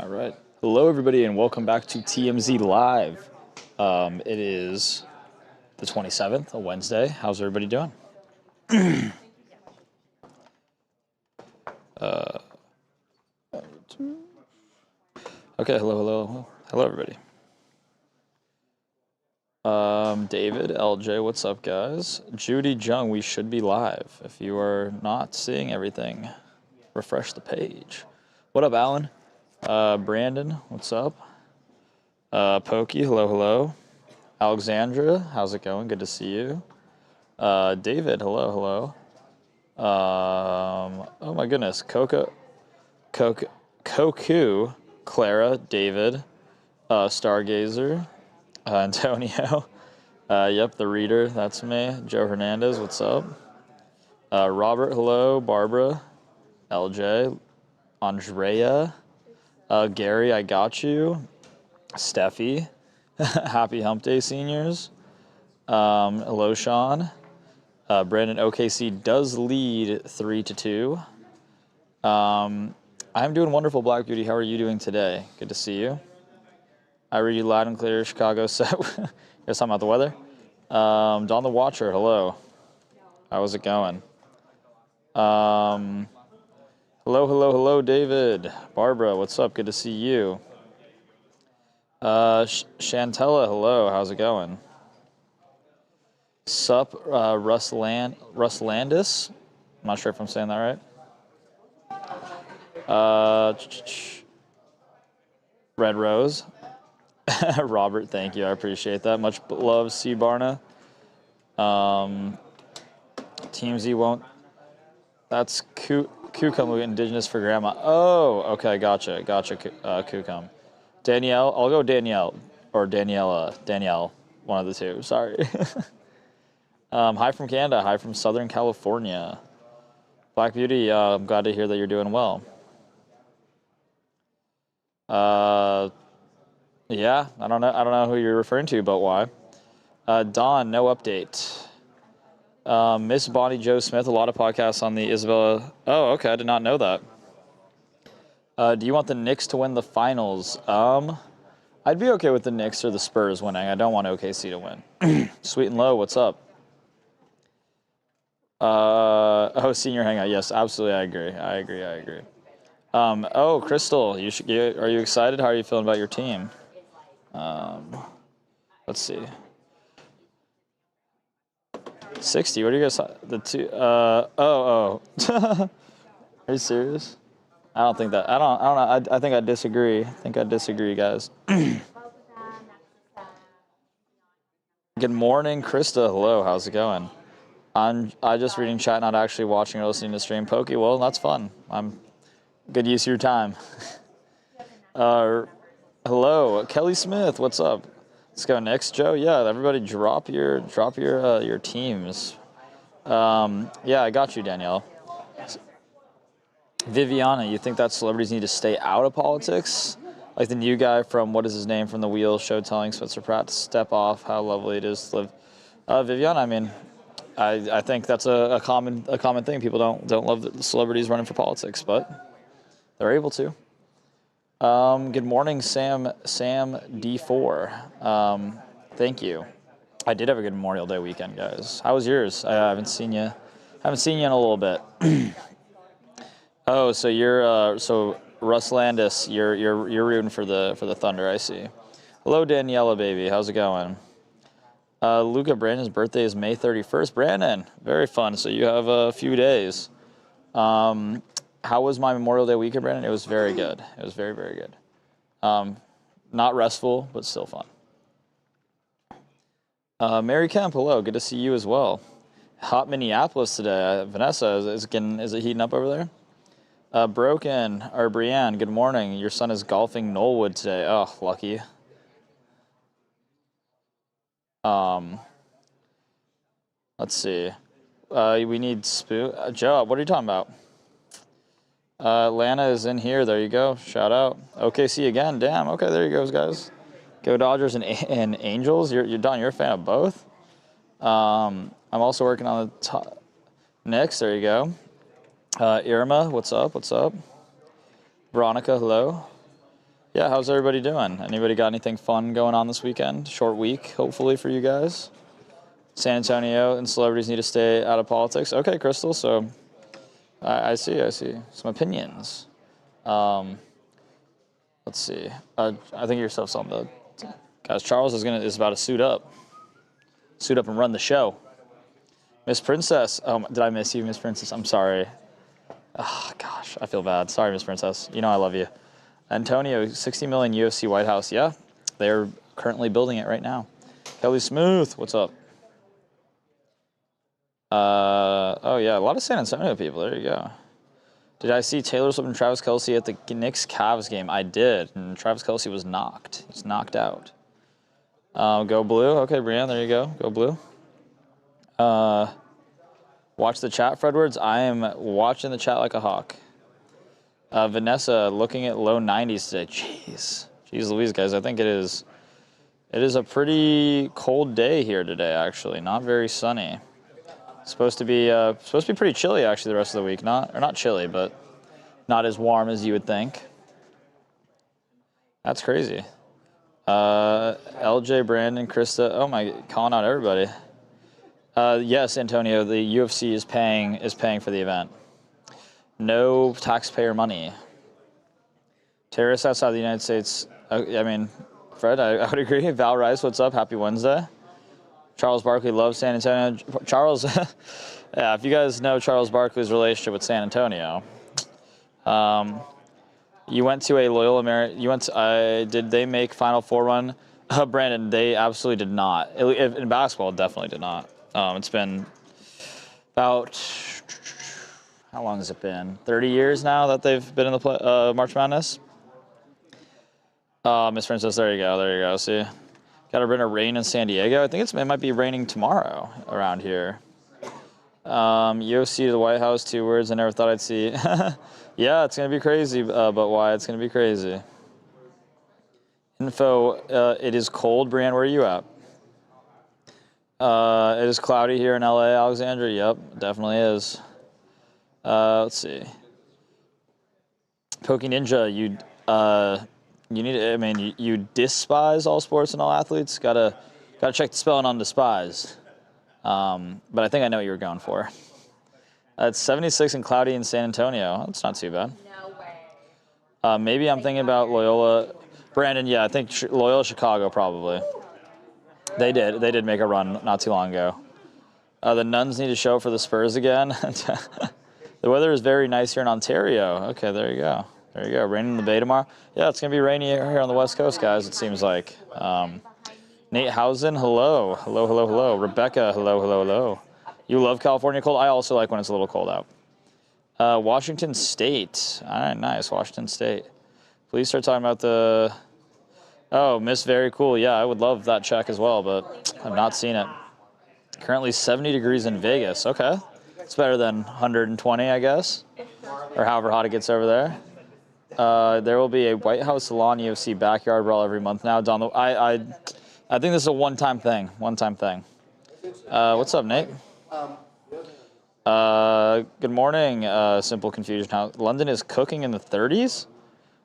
All right. Hello, everybody, and welcome back to TMZ Live. It is the 27th, a Wednesday. How's everybody doing? Okay, hello, everybody. David, LJ, what's up, guys? Judy Jung, we should be live. If you are not seeing everything, refresh the page. What up, Alan? Brandon, what's up? Pokey, hello. Alexandra, how's it going? Good to see you. David, hello. Oh my goodness, Koku, Clara, David, Stargazer, Antonio. Yep, the reader, that's me. Joe Hernandez, what's up? Robert, hello. Barbara, LJ, Andrea, Gary, I got you. Steffi, happy hump day, seniors. Hello, Sean. Brandon, OKC does lead 3-2. I'm doing wonderful, Black Beauty. How are you doing today? Good to see you. I read you loud and clear, Chicago. So, you guys talking about the weather? Don the Watcher, hello. How's it going? Hello, David. Barbara, what's up? Good to see you. Chantella, hello. How's it going? Sup, Russ Landis. I'm not sure if I'm saying that right. Red Rose. Robert, thank you. I appreciate that. Much love, C. Barna. Team Z won't. That's Kukum, indigenous for grandma. Oh, okay, gotcha, Kukum. Danielle, I'll go Danielle, or Danielle, one of the two, sorry. Hi from Canada, hi from Southern California. Black Beauty, I'm glad to hear that you're doing well. Yeah, I don't know who you're referring to, but why? Dawn, no update. Miss Bonnie Jo Smith, a lot of podcasts on the Isabella. Oh, okay, I did not know that. Do you want the Knicks to win the finals? I'd be okay with the Knicks or the Spurs winning. I don't want OKC to win. Sweet and Low, what's up? Senior hangout. Yes, absolutely. I agree. Crystal, are you excited? How are you feeling about your team? Let's see. 60. What do you guys? The two. Are you serious? I don't think that. I don't know. I think I disagree. Guys. Good morning, Krista. Hello. How's it going? I just reading chat, not actually watching or listening to stream. Pokey, well, that's fun. Good use of your time. Hello, Kelly Smith. What's up? Let's go next, Joe. Yeah, everybody, drop your teams. Yeah, I got you, Danielle. Viviana, you think that celebrities need to stay out of politics? Like the new guy from, what is his name, from The Wheel show telling Spencer Pratt to step off, how lovely it is to live. Viviana, I mean, I think that's a common thing. People don't love the celebrities running for politics, but they're able to. Good morning, Sam D4. Thank you. I did have a good Memorial Day weekend, guys. How was yours? I haven't seen you in a little bit. Oh, so you're so Russ Landis. You're rooting for the Thunder. I see. Hello, Daniela, baby. How's it going? Luca, Brandon's birthday is May 31st. Brandon, very fun. So you have a few days. How was my Memorial Day weekend, Brandon? It was very good. It was very, very good. Not restful, but still fun. Mary Kemp, hello. Good to see you as well. Hot Minneapolis today. Vanessa, is it heating up over there? Brianne, good morning. Your son is golfing Knollwood today. Oh, lucky. Let's see. We need Spoon. Joe, what are you talking about? Atlanta is in here. There you go. Shout out. OKC again. Damn. Okay, there you go, guys. Go Dodgers and Angels. You're done. You're a fan of both. I'm also working on the top. Knicks. There you go. Irma, what's up? Veronica, hello. Yeah, how's everybody doing? Anybody got anything fun going on this weekend? Short week, hopefully, for you guys. San Antonio and celebrities need to stay out of politics. Okay, Crystal, so I see. Some opinions. Let's see. I think yourself on the guys. Charles is about to suit up and run the show. Miss Princess. Oh, did I miss you, Miss Princess? I'm sorry. Oh gosh, I feel bad. Sorry, Miss Princess. You know I love you. Antonio, 60 million UFC White House. Yeah, they're currently building it right now. Kelly Smooth, what's up? Oh yeah, a lot of San Antonio people. There you go. Did I see Taylor Swift and Travis Kelce at the Knicks-Cavs game? I did, and Travis Kelce was knocked. He's knocked out. Go Blue. Okay, Brianne, there you go. Go Blue. Watch the chat, Fredwards. I am watching the chat like a hawk. Vanessa, looking at low 90s today. Jeez Louise, guys. I think it is a pretty cold day here today, actually. Not very sunny. Supposed to be pretty chilly actually the rest of the week. Not chilly, but not as warm as you would think. That's crazy. LJ, Brandon, Krista. Oh my, calling out everybody. Yes, Antonio, the UFC is paying for the event. No taxpayer money. Terrorists outside the United States. I mean, Fred, I would agree. Val Rice, what's up? Happy Wednesday. Charles Barkley loves San Antonio. Charles, yeah, if you guys know Charles Barkley's relationship with San Antonio, you went to a Loyola Marymount. Did they make Final Four run? Brandon, they absolutely did not. In basketball, it definitely did not. It's been about, how long has it been? 30 years now that they've been in the March Madness. Miss Princess, there you go. See. Got a bit of rain in San Diego. I think it might be raining tomorrow around here. UFC to the White House, 2 words I never thought I'd see. Yeah, it's going to be crazy, but why? It's going to be crazy. Info, it is cold. Brianne, where are you at? It is cloudy here in LA, Alexandra. Yep, definitely is. Let's see. Pokey Ninja, you need to, I mean, you despise all sports and all athletes. Gotta check the spelling on despise. But I think I know what you were going for. It's 76 and cloudy in San Antonio. That's not too bad. No way. Maybe I'm thinking about Loyola. Brandon, yeah, I think Loyola Chicago probably. They did make a run not too long ago. The Nuns need to show up for the Spurs again. The weather is very nice here in Ontario. Okay, there you go. Rain in the Bay tomorrow. Yeah, it's going to be rainy here on the West Coast, guys, it seems like. Nate Housen, hello. Hello. Rebecca, hello. You love California cold? I also like when it's a little cold out. Washington State. All right, nice. Washington State. Please start talking about the... Oh, Miss Very Cool. Yeah, I would love that check as well, but I've not seen it. Currently 70 degrees in Vegas. Okay. It's better than 120, I guess, or however hot it gets over there. There will be a White House Salon UFC backyard brawl every month now. I think this is a one-time thing. What's up, Nate? Good morning, Simple Confusion. How London is cooking in the 30s?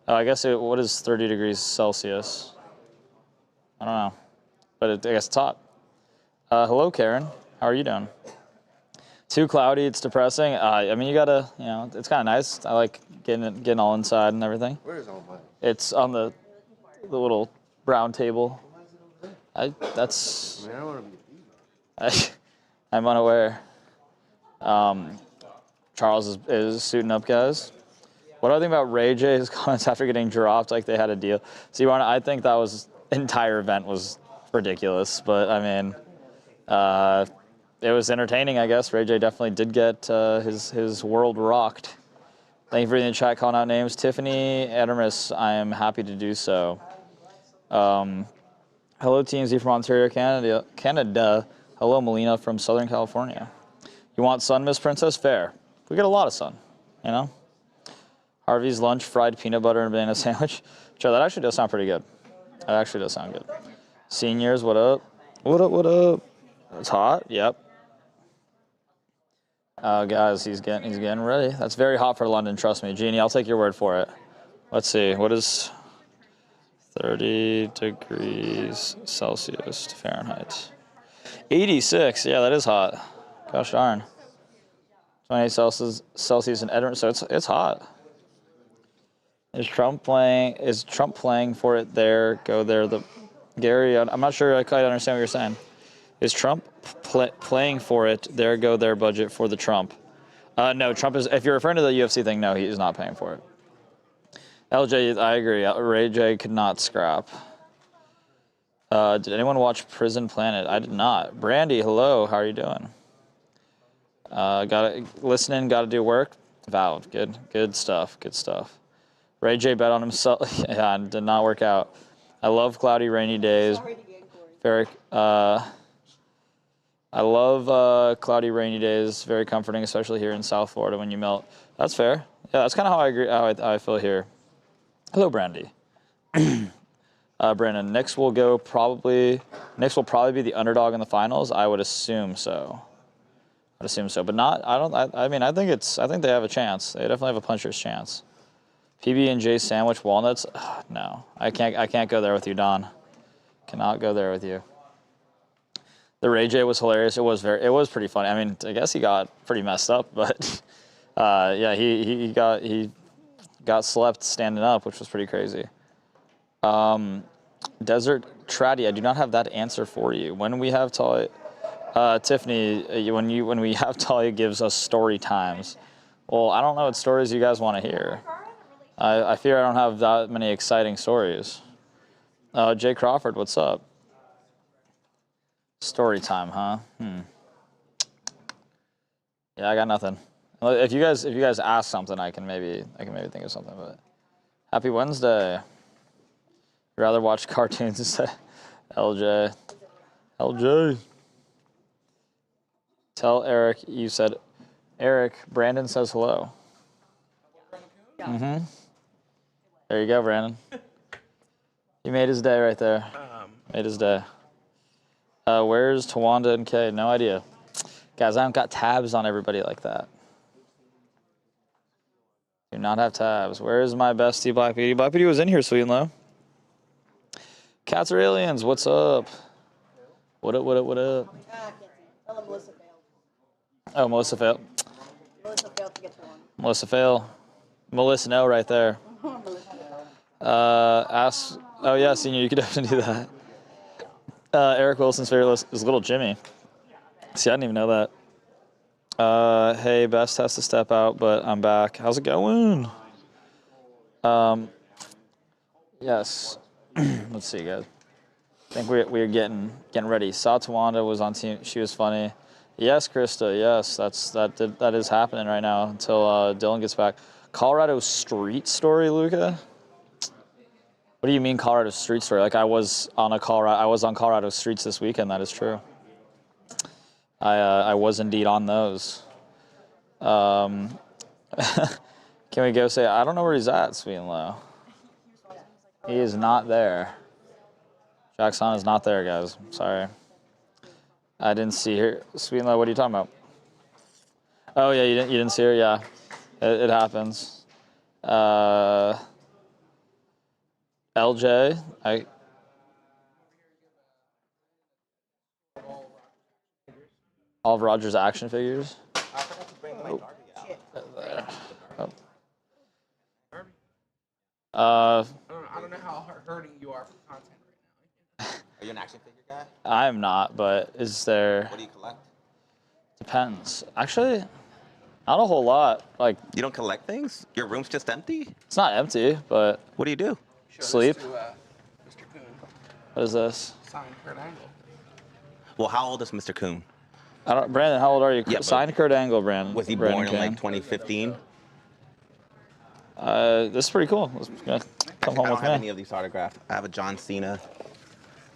Oh, I guess what is 30 degrees Celsius? I don't know, but I guess it's hot. Hello, Karen. How are you doing? Too cloudy. It's depressing. I mean, you gotta, it's kind of nice. I like getting all inside and everything. Where is all mine? It's on the little brown table. I don't want to be. I'm unaware. Charles is suiting up, guys. What do I think about Ray J's comments after getting dropped like they had a deal? See, I think that entire event was ridiculous, but I mean, it was entertaining, I guess. Ray J definitely did get his world rocked. Thank you for the chat calling out names. Tiffany Adamus, I am happy to do so. Hello, TMZ from Ontario, Canada. Hello, Melina from Southern California. You want sun, Miss Princess? Fair. We get a lot of sun, Harvey's lunch, fried peanut butter and banana sandwich. Sure, that actually does sound pretty good. That actually does sound good. Seniors, what up? What up? It's hot. Yep. Guys, he's getting ready. That's very hot for London, trust me. Jeannie, I'll take your word for it. Let's see. What is 30 degrees Celsius to Fahrenheit. 86. Yeah, that is hot. Gosh darn. 28 Celsius in Edinburgh, so it's hot. Is Trump playing for it there? Go there. Gary, I'm not sure I quite understand what you're saying. Is Trump playing for it? There go their budget for the Trump. No, Trump is. If you're referring to the UFC thing, no, he is not paying for it. LJ, I agree. Ray J could not scrap. Did anyone watch Prison Planet? I did not. Brandy, hello. How are you doing? Got listening. Got to do work. Valve, good stuff. Good stuff. Ray J bet on himself. Yeah, did not work out. I love cloudy, rainy days. Very. I love cloudy, rainy days. Very comforting, especially here in South Florida when you melt. That's fair. Yeah, that's kind of how I agree. How I feel here. Hello, Brandy. Brandon, Knicks will probably be the underdog in the finals. I would assume so. But not. I mean, I think they have a chance. They definitely have a puncher's chance. PB&J sandwich walnuts. No, I can't go there with you, Don. Cannot go there with you. The Ray J was hilarious. It was pretty funny. I mean, I guess he got pretty messed up, but yeah, he got slept standing up, which was pretty crazy. Desert Traddy, I do not have that answer for you. When we have Talia, Tiffany, when we have Talia gives us story times. Well, I don't know what stories you guys want to hear. I fear I don't have that many exciting stories. Jay Crawford, what's up? Story time, huh? Yeah, I got nothing. If you guys ask something, I can maybe think of something. But happy Wednesday. You'd rather watch cartoons instead. LJ. Tell Eric you said. Eric, Brandon says hello. There you go, Brandon. You made his day right there. Made his day. Where's Tawanda and Kay? No idea. Guys, I haven't got tabs on everybody like that. Do not have tabs. Where is my bestie, Black Beauty? Black Beauty was in here, sweet and low. Cats are aliens. What's up? What up? Melissa failed. Oh, Melissa failed. Melissa failed to get to one. Melissa fail. Melissa no right there. Ask. Oh yeah, Senior, you could definitely do that. Eric Wilson's favorite is Little Jimmy. See, I didn't even know that. Hey, Best has to step out, but I'm back. How's it going? Yes. Let's see, guys. I think we're getting ready. Saw Tawanda was on team. She was funny. Yes, Krista. Yes, that is happening right now until Dylan gets back. Colorado street story, Luca. What do you mean Colorado street story? Like I was on Colorado streets this weekend. That is true. I was indeed on those. Can we go say I don't know where he's at, sweet and low. He is not there. Jackson is not there, guys. Sorry. I didn't see her. Sweet and low, what are you talking about? Oh yeah, you didn't see her. Yeah, it happens. LJ, all of Roger's action figures. I forgot to bring my Darby out. I I don't know how hurting you are for content right now. Are you an action figure guy? I'm not, but is there? What do you collect? Depends. Actually, not a whole lot. Like You don't collect things? Your room's just empty? it's not empty, but What do you do? Show Sleep. This to, Mr. Coon. what is this? Signed Kurt Angle. Well, how old is Mr. Coon? Brandon, how old are you? Yeah, but- Sign Kurt Angle, Brandon. Was he Brandon born in Kane. like 2015? This is pretty cool. Let's come I home don't with have me. any of these autographed. I have a John Cena.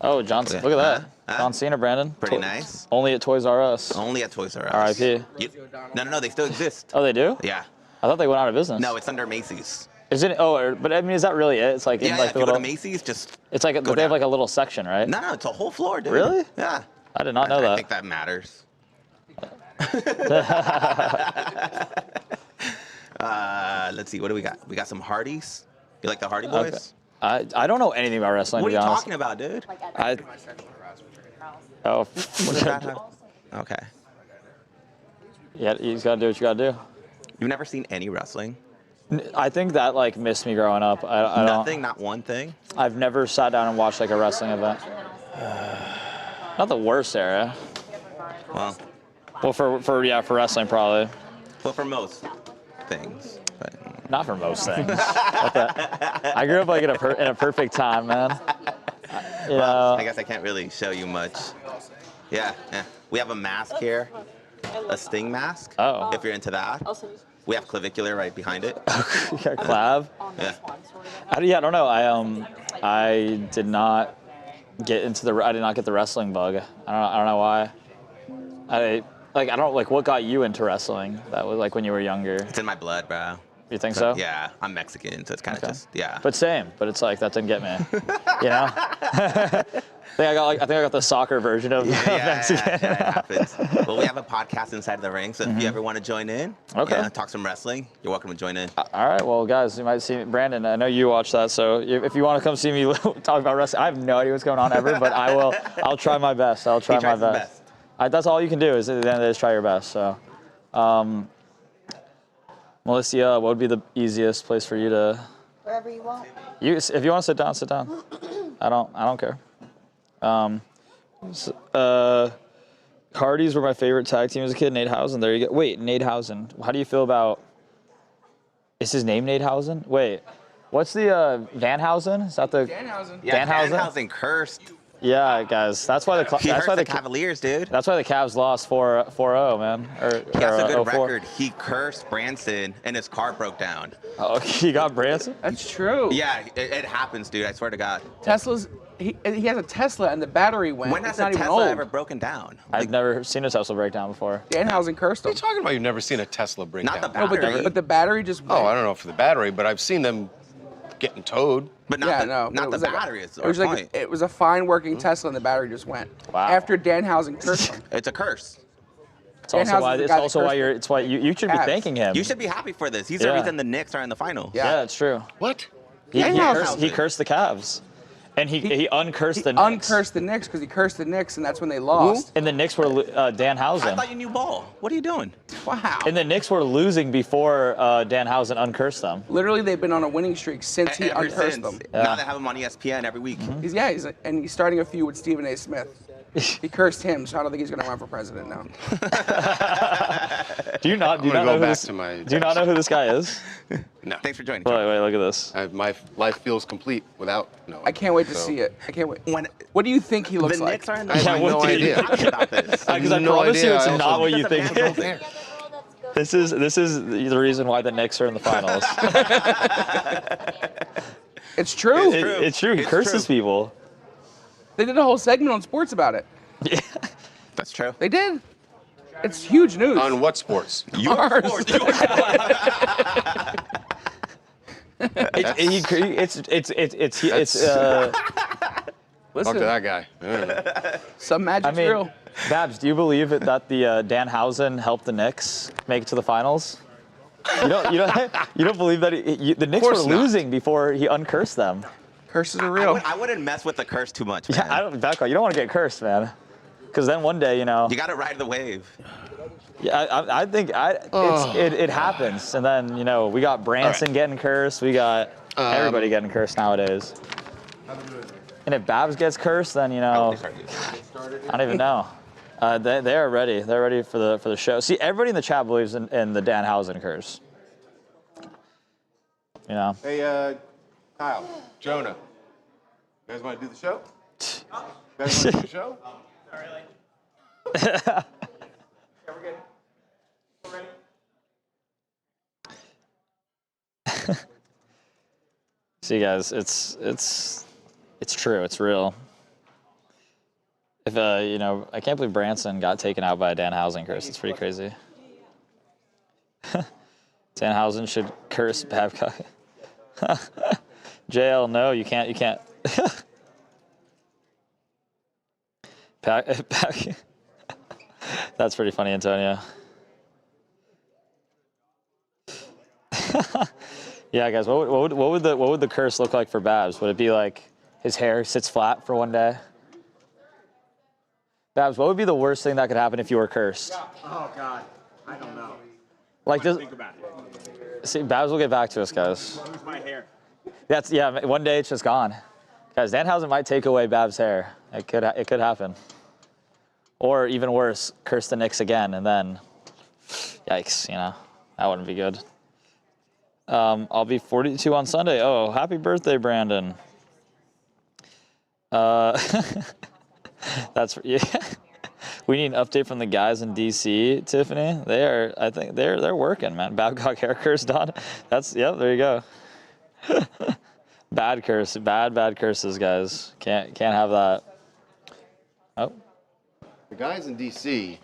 Oh, John, Okay. look at that. Huh? John Cena, Brandon. Pretty nice. Only at Toys R Us. Only at Toys R Us. R.I.P. No, they still exist. Oh, they do? Yeah. I thought they went out of business. No, it's under Macy's. Is it? Oh, but I mean, is that really it? It's like in Yeah, like if the you go little. to Macy's, just It's like go they have down. like a little section, right? No, it's a whole floor, dude. Really? Yeah. I did not know I that. think that matters. Let's see, what do we got? We got some Hardys. You like the Hardy Boys? Okay. I don't know anything about wrestling. What to are be you honest. talking about, dude? Like I My sexual harassment training. oh What does that have? Okay. yeah, you just gotta do what you gotta do. You've never seen any wrestling? I think that like missed me growing up. I don't. Nothing, not one thing? I've never sat down and watched like a wrestling event. Not the worst era. Well, Well, for wrestling probably. well, for most things. But Not for most things. What the- I grew up like in a perfect time, man. You well, know, I guess I can't really show you much. Yeah. We have a mask here, a Sting mask. Oh. If you're into that. We have clavicular right behind it. you got Clav. Yeah. I don't know. I did not get into I did not get the wrestling bug. I don't know why. What got you into wrestling? That was like when you were younger. It's in my blood, bro. You think so? Yeah, I'm Mexican, so it's kind of Okay. just, yeah. But same. But it's like that didn't get me. You know. I think I got the soccer version of Mexican. Yeah, it happens. Well, we have a podcast inside the ring, so if you ever want to join in, Okay. talk some wrestling, you're welcome to join in. All right, well, guys, you might see Brandon. I know you watch that, so if you want to come see me talk about wrestling, I have no idea what's going on ever, but I will. I'll try my best. I'll try He my tries his best. That's all you can do is at the end of the day is try your best. So, Melissa, what would be the easiest place for you to? Wherever you want. If you want to sit down, sit down. I don't care. Hardys were my favorite tag team as a kid. Nadehausen, there you go. Wait, Nadehausen. How do you feel about? Is his name Nadehausen? Wait, what's the Danhausen? Is that the? Danhausen. Yeah, Danhausen? Danhausen cursed. Yeah, guys. That's why He hurt the Cavaliers, dude. That's why the Cavs lost 4-0, man. He has a good 0-4. record. He cursed Branson, and his car broke down. Oh, he got Branson? That's true. Yeah, it happens, dude. I swear to God. Tesla's. He has a Tesla and the battery went. When has it's a not even Tesla old. ever broken down? I've never seen a Tesla breakdown before. Danhausen cursed What are him. you talking about? You've never seen a Tesla break Not down. the No, battery. but the battery just went. Oh, I don't know for the battery, but I've seen them getting towed. But not Yeah, the, no. not it the was like battery. It's it our was like point. it was a fine working Tesla and the battery just went. Wow. After Danhausen cursed him. It's a curse. It's also Danhausen's why. the It's guy that also why cursed you're. It's why you should be Cavs. thanking him. You should be happy for this. He's the Yeah. reason the Knicks are in the finals. Yeah, it's true. What? He Danhausen. cursed the Cavs, and he uncursed the He Knicks. uncursed the Knicks because he cursed the Knicks, and that's when they lost. And the Knicks were I Danhausen. thought you knew ball. What are you doing? Wow. And the Knicks were losing before Danhausen uncursed them. Literally, they've been on a winning streak since he Ever uncursed since. them. Now they have him on ESPN every week. He's starting a feud with Stephen A. Smith. He cursed him, so I don't think he's going to run for president now. Do you not? Do you I'm not gonna know go who back this? to my Do you not know who this guy is? No. Thanks for joining. Wait, look at this. My life feels complete without knowing. I can't wait to So, see it. I can't wait. When What do you think he looks the like? Knicks are in the I have Yeah, what no do you- idea. Talking about this. Because I no promise you, idea. it's I also- not what you think. There. This is the reason why the Knicks are in the finals. It's true. It's true. He It's curses true. people. They did a whole segment on sports about it. Yeah. That's true. They did. It's huge news. On what sports? Ours. Talk Listen, to that guy. I don't know. some magic's I mean, real. Babs, do you believe that the Danhausen helped the Knicks make it to the finals? You don't believe that the Knicks were course not. losing before he uncursed them. Curses are real. I wouldn't mess with the curse too much, man. Yeah, you don't want to get cursed, man. Because then one day, You got to ride the wave. yeah, I think it happens, and then we got Branson getting cursed, we got everybody getting cursed nowadays. And if Babs gets cursed, then They I start using it. don't even know. They are ready. They're ready for the show. See, everybody in the chat believes in the Danhausen curse. Hey, Kyle, Jonah, you guys want to do the show? You guys want to do the show? See, guys, it's true. It's real. If I can't believe Branson got taken out by a Danhausen curse. It's pretty crazy. Danhausen should curse Babcock. JL, no, you can't. You can't. That's pretty funny, Antonio. Yeah, guys. What would the curse look like for Babs? Would it be like his hair sits flat for one day? Babs, what would be the worst thing that could happen if you were cursed? Oh God, I don't know. Like this. Think about it. See, Babs will get back to us, guys. Lose my hair. Yeah. One day it's just gone. Guys, Danhausen might take away Babs' hair. It could happen. Or even worse, curse the Knicks again, and then, yikes, that wouldn't be good. I'll be 42 on Sunday. Oh, happy birthday, Brandon. That's yeah. We need an update from the guys in DC, Tiffany. I think they're working, man. Babcock hair curse done. There you go. Bad curse, bad curses, guys. Can't have that. Oh. The guys in D.C.,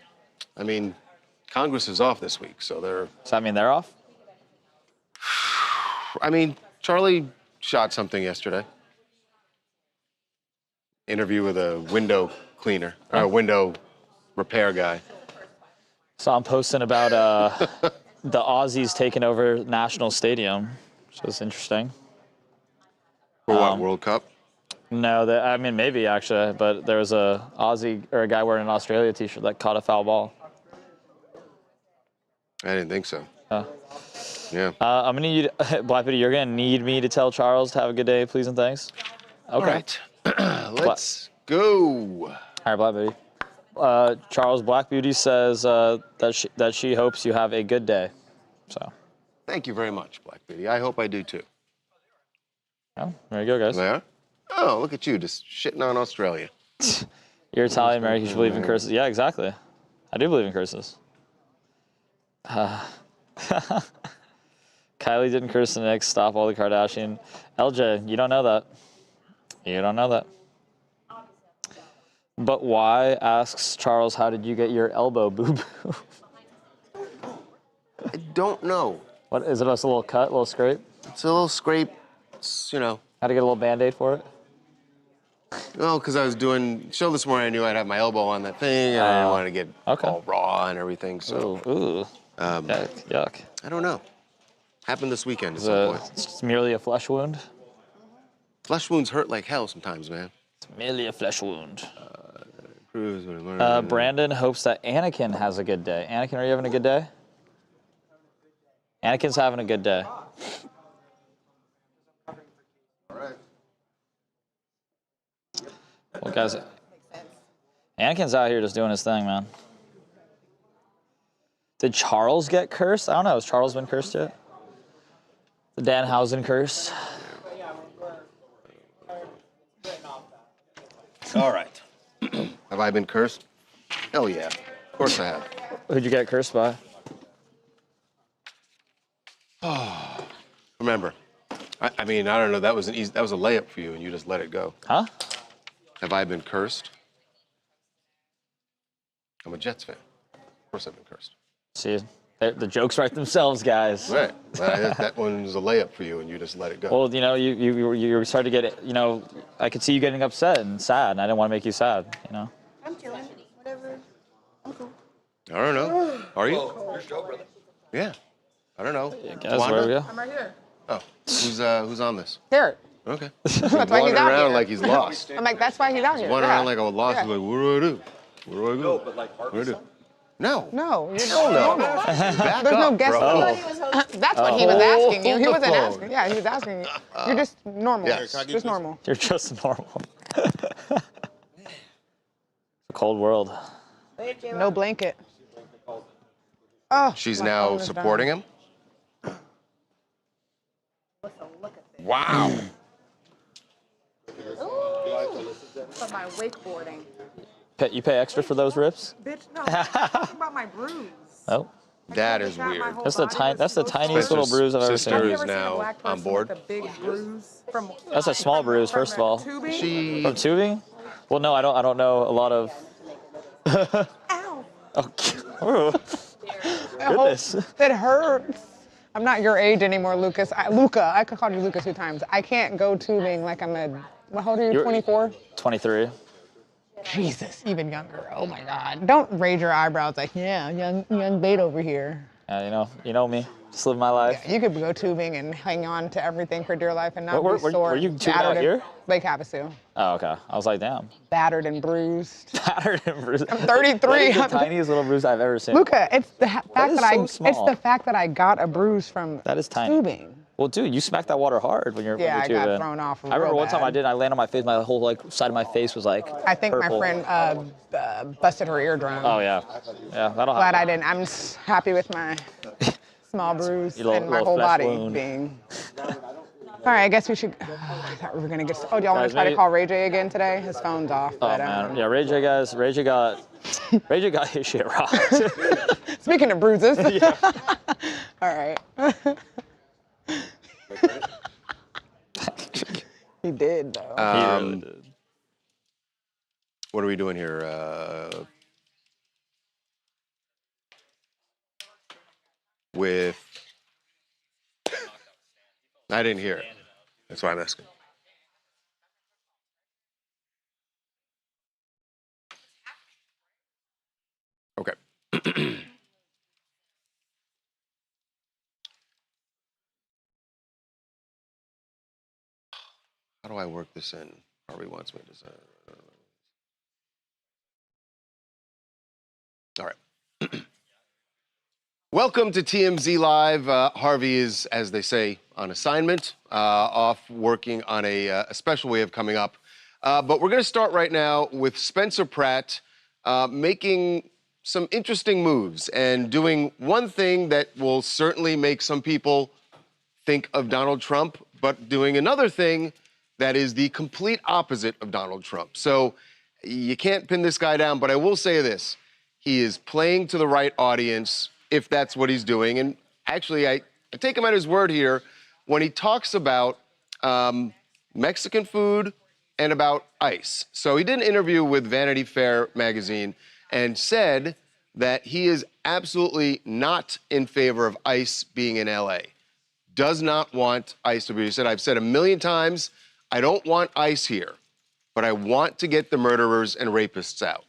I mean, Congress is off this week, so they're... Does that mean they're off? I mean, Charlie shot something yesterday. Interview with a window cleaner, or a window repair guy. So I'm posting about the Aussies taking over National Stadium, which is interesting. For what, World Cup? No, I mean, maybe actually, but there was a Aussie or a guy wearing an Australia t-shirt that caught a foul ball. I didn't think so. Yeah. I'm gonna need Black Beauty. You're gonna need me to tell Charles to have a good day, please and thanks. Okay. All right. Let's go. All right, Black Beauty. Charles, Black Beauty says that she hopes you have a good day. So. Thank you very much, Black Beauty. I hope I do too. Oh, there you go, guys. There? Oh, look at you, just shitting on Australia. You're Italian American. You should believe in curses. Yeah, exactly. I do believe in curses. Kylie didn't curse the Knicks. Stop all the Kardashian. LJ, you don't know that. You don't know that. But why, asks Charles, how did you get your elbow, boo-boo? I don't know. What, is it just a little cut, a little scrape? It's a little scrape, it's, How to get a little Band-Aid for it? Well, because I was doing show this morning, I knew I'd have my elbow on that thing, and I didn't want to get all raw and everything, so. Ooh. Yuck. I don't know. Happened this weekend at some point. It's merely a flesh wound? Flesh wounds hurt like hell sometimes, man. It's merely a flesh wound. Brandon. Brandon hopes that Anakin has a good day. Anakin, are you having a good day? Anakin's having a good day. All right. Well, guys, Anakin's out here just doing his thing, man. Did Charles get cursed? I don't know. Has Charles been cursed yet? The Danhausen curse. All right. Have I been cursed? Hell yeah. Of course I have. Who'd you get cursed by? Remember, I mean, I don't know. That was a layup for you, and you just let it go. Huh? Have I been cursed? I'm a Jets fan. Of course I've been cursed. See, the jokes write themselves, guys. Right. That one was a layup for you, and you just let it go. Well, you started to get, I could see you getting upset and sad, and I didn't want to make you sad, I'm chilling. Whatever. I'm cool. I don't know. Are you? Your show, brother. Yeah. I don't know. Yeah, guys, where we go? I'm right here. Oh, who's on this? Garrett. Okay. That's why he's out around here. like he's lost. I'm like, that's why he's out here. Wandering Yeah. around like I was lost. Yeah. He's like, what do I do? Where do I go? No, but like What do I do? No. No, you're Hell no. normal. Back There's no up, guest. bro. That's what he was asking you. He Hold the wasn't phone. asking. Yeah, he was asking you. You're just normal. Yes. Just normal. You're just normal. It's a cold world. No blanket. Oh, She's my now phone is supporting dying. him? Look at this. Wow. For my wakeboarding. You pay extra for those rips? Bitch, no. Talking about my bruise. Oh. That is weird. That's the tiniest little bruise I've ever Sister seen. is now on board. That's a small bruise, first of all. She. From tubing? Well, no, I don't know a lot of. Ow. Oh, goodness. It hurts. I'm not your age anymore, Lucas. Luca, I could call you Lucas 2 times. I can't go tubing like I'm what old are you, 24? 23. Jesus, even younger. Oh my God. Don't raise your eyebrows like, yeah, young bait over here. You know me. Just live my life. You could go tubing and hang on to everything for dear life and not be sore. Were you and tubing out battered here? Lake Havasu. Oh, okay. I was like, damn. Battered and bruised. Battered and bruised. I'm 33. That is the tiniest little bruise I've ever seen. Luca, it's the fact that so small. it's the fact that I got a bruise from That is tiny. tubing. Well, dude, you smacked that water hard when you're Yeah, I tubing. got thrown off. I remember one time bad. I landed on my face. My whole side of my face was like. I think purple. my friend busted her eardrum. Oh yeah, that'll Glad happen. I didn't. I'm happy with my small bruise and my whole flesh body wound. being. All right, I guess we should. I thought we were gonna get. Oh, do y'all want Guys, to try to maybe- call Ray J again today? His phone's off. Oh But, man, yeah, Ray J guys, Ray J got his shit rocked. Speaking of bruises. All right. He did though. He really did. What are we doing here? With. I didn't hear it. That's why I'm asking. Okay. How do I work this in? Harvey wants me to say. All right. Welcome to TMZ Live. Harvey is, as they say, on assignment, off working on a special we have coming up. But we're going to start right now with Spencer Pratt making some interesting moves and doing one thing that will certainly make some people think of Donald Trump, but doing another thing that is the complete opposite of Donald Trump. So you can't pin this guy down, but I will say this. He is playing to the right audience, if that's what he's doing. And actually, I take him at his word here when he talks about Mexican food and about ICE. So he did an interview with Vanity Fair magazine and said that he is absolutely not in favor of ICE being in LA. Does not want ICE to be. He said, I've said a million times, I don't want ICE here, but I want to get the murderers and rapists out.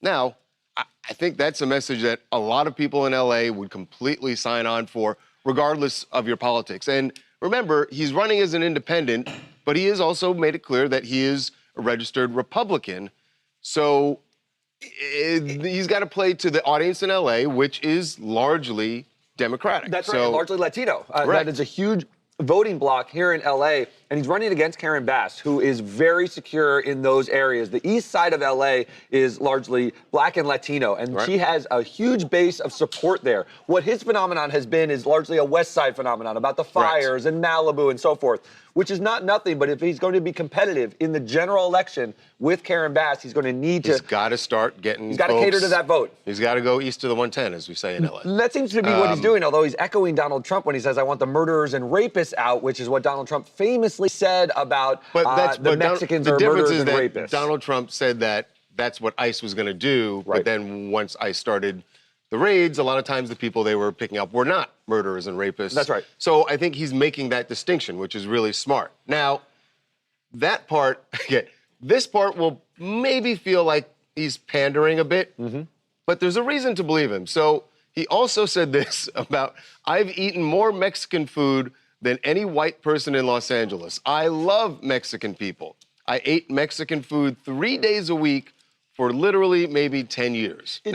Now, I think that's a message that a lot of people in LA would completely sign on for, regardless of your politics. And remember, he's running as an independent, but he has also made it clear that he is a registered Republican. So he's got to play to the audience in LA, which is largely Democratic. That's right, largely Latino. That is a huge voting bloc here in LA, and he's running against Karen Bass, who is very secure in those areas. The east side of LA is largely black and Latino, and she has a huge base of support there. What his phenomenon has been is largely a west side phenomenon about the fires and Malibu and so forth, which is not nothing, but if he's going to be competitive in the general election with Karen Bass, he's going to need to... He's got to start getting He's got to cater to that vote. He's got to go east to the 110, as we say in LA. That seems to be what he's doing, although he's echoing Donald Trump when he says, I want the murderers and rapists out, which is what Donald Trump famously said about the Mexicans are murderers and rapists. The difference is that Donald Trump said that that's what ICE was going to do, but then once ICE started the raids, a lot of times the people they were picking up were not murderers and rapists. That's right. So I think he's making that distinction, which is really smart. Now, that part, this part will maybe feel like he's pandering a bit, but there's a reason to believe him. So he also said this about, I've eaten more Mexican food than any white person in Los Angeles. I love Mexican people. I ate Mexican food 3 days a week for literally maybe 10 years. He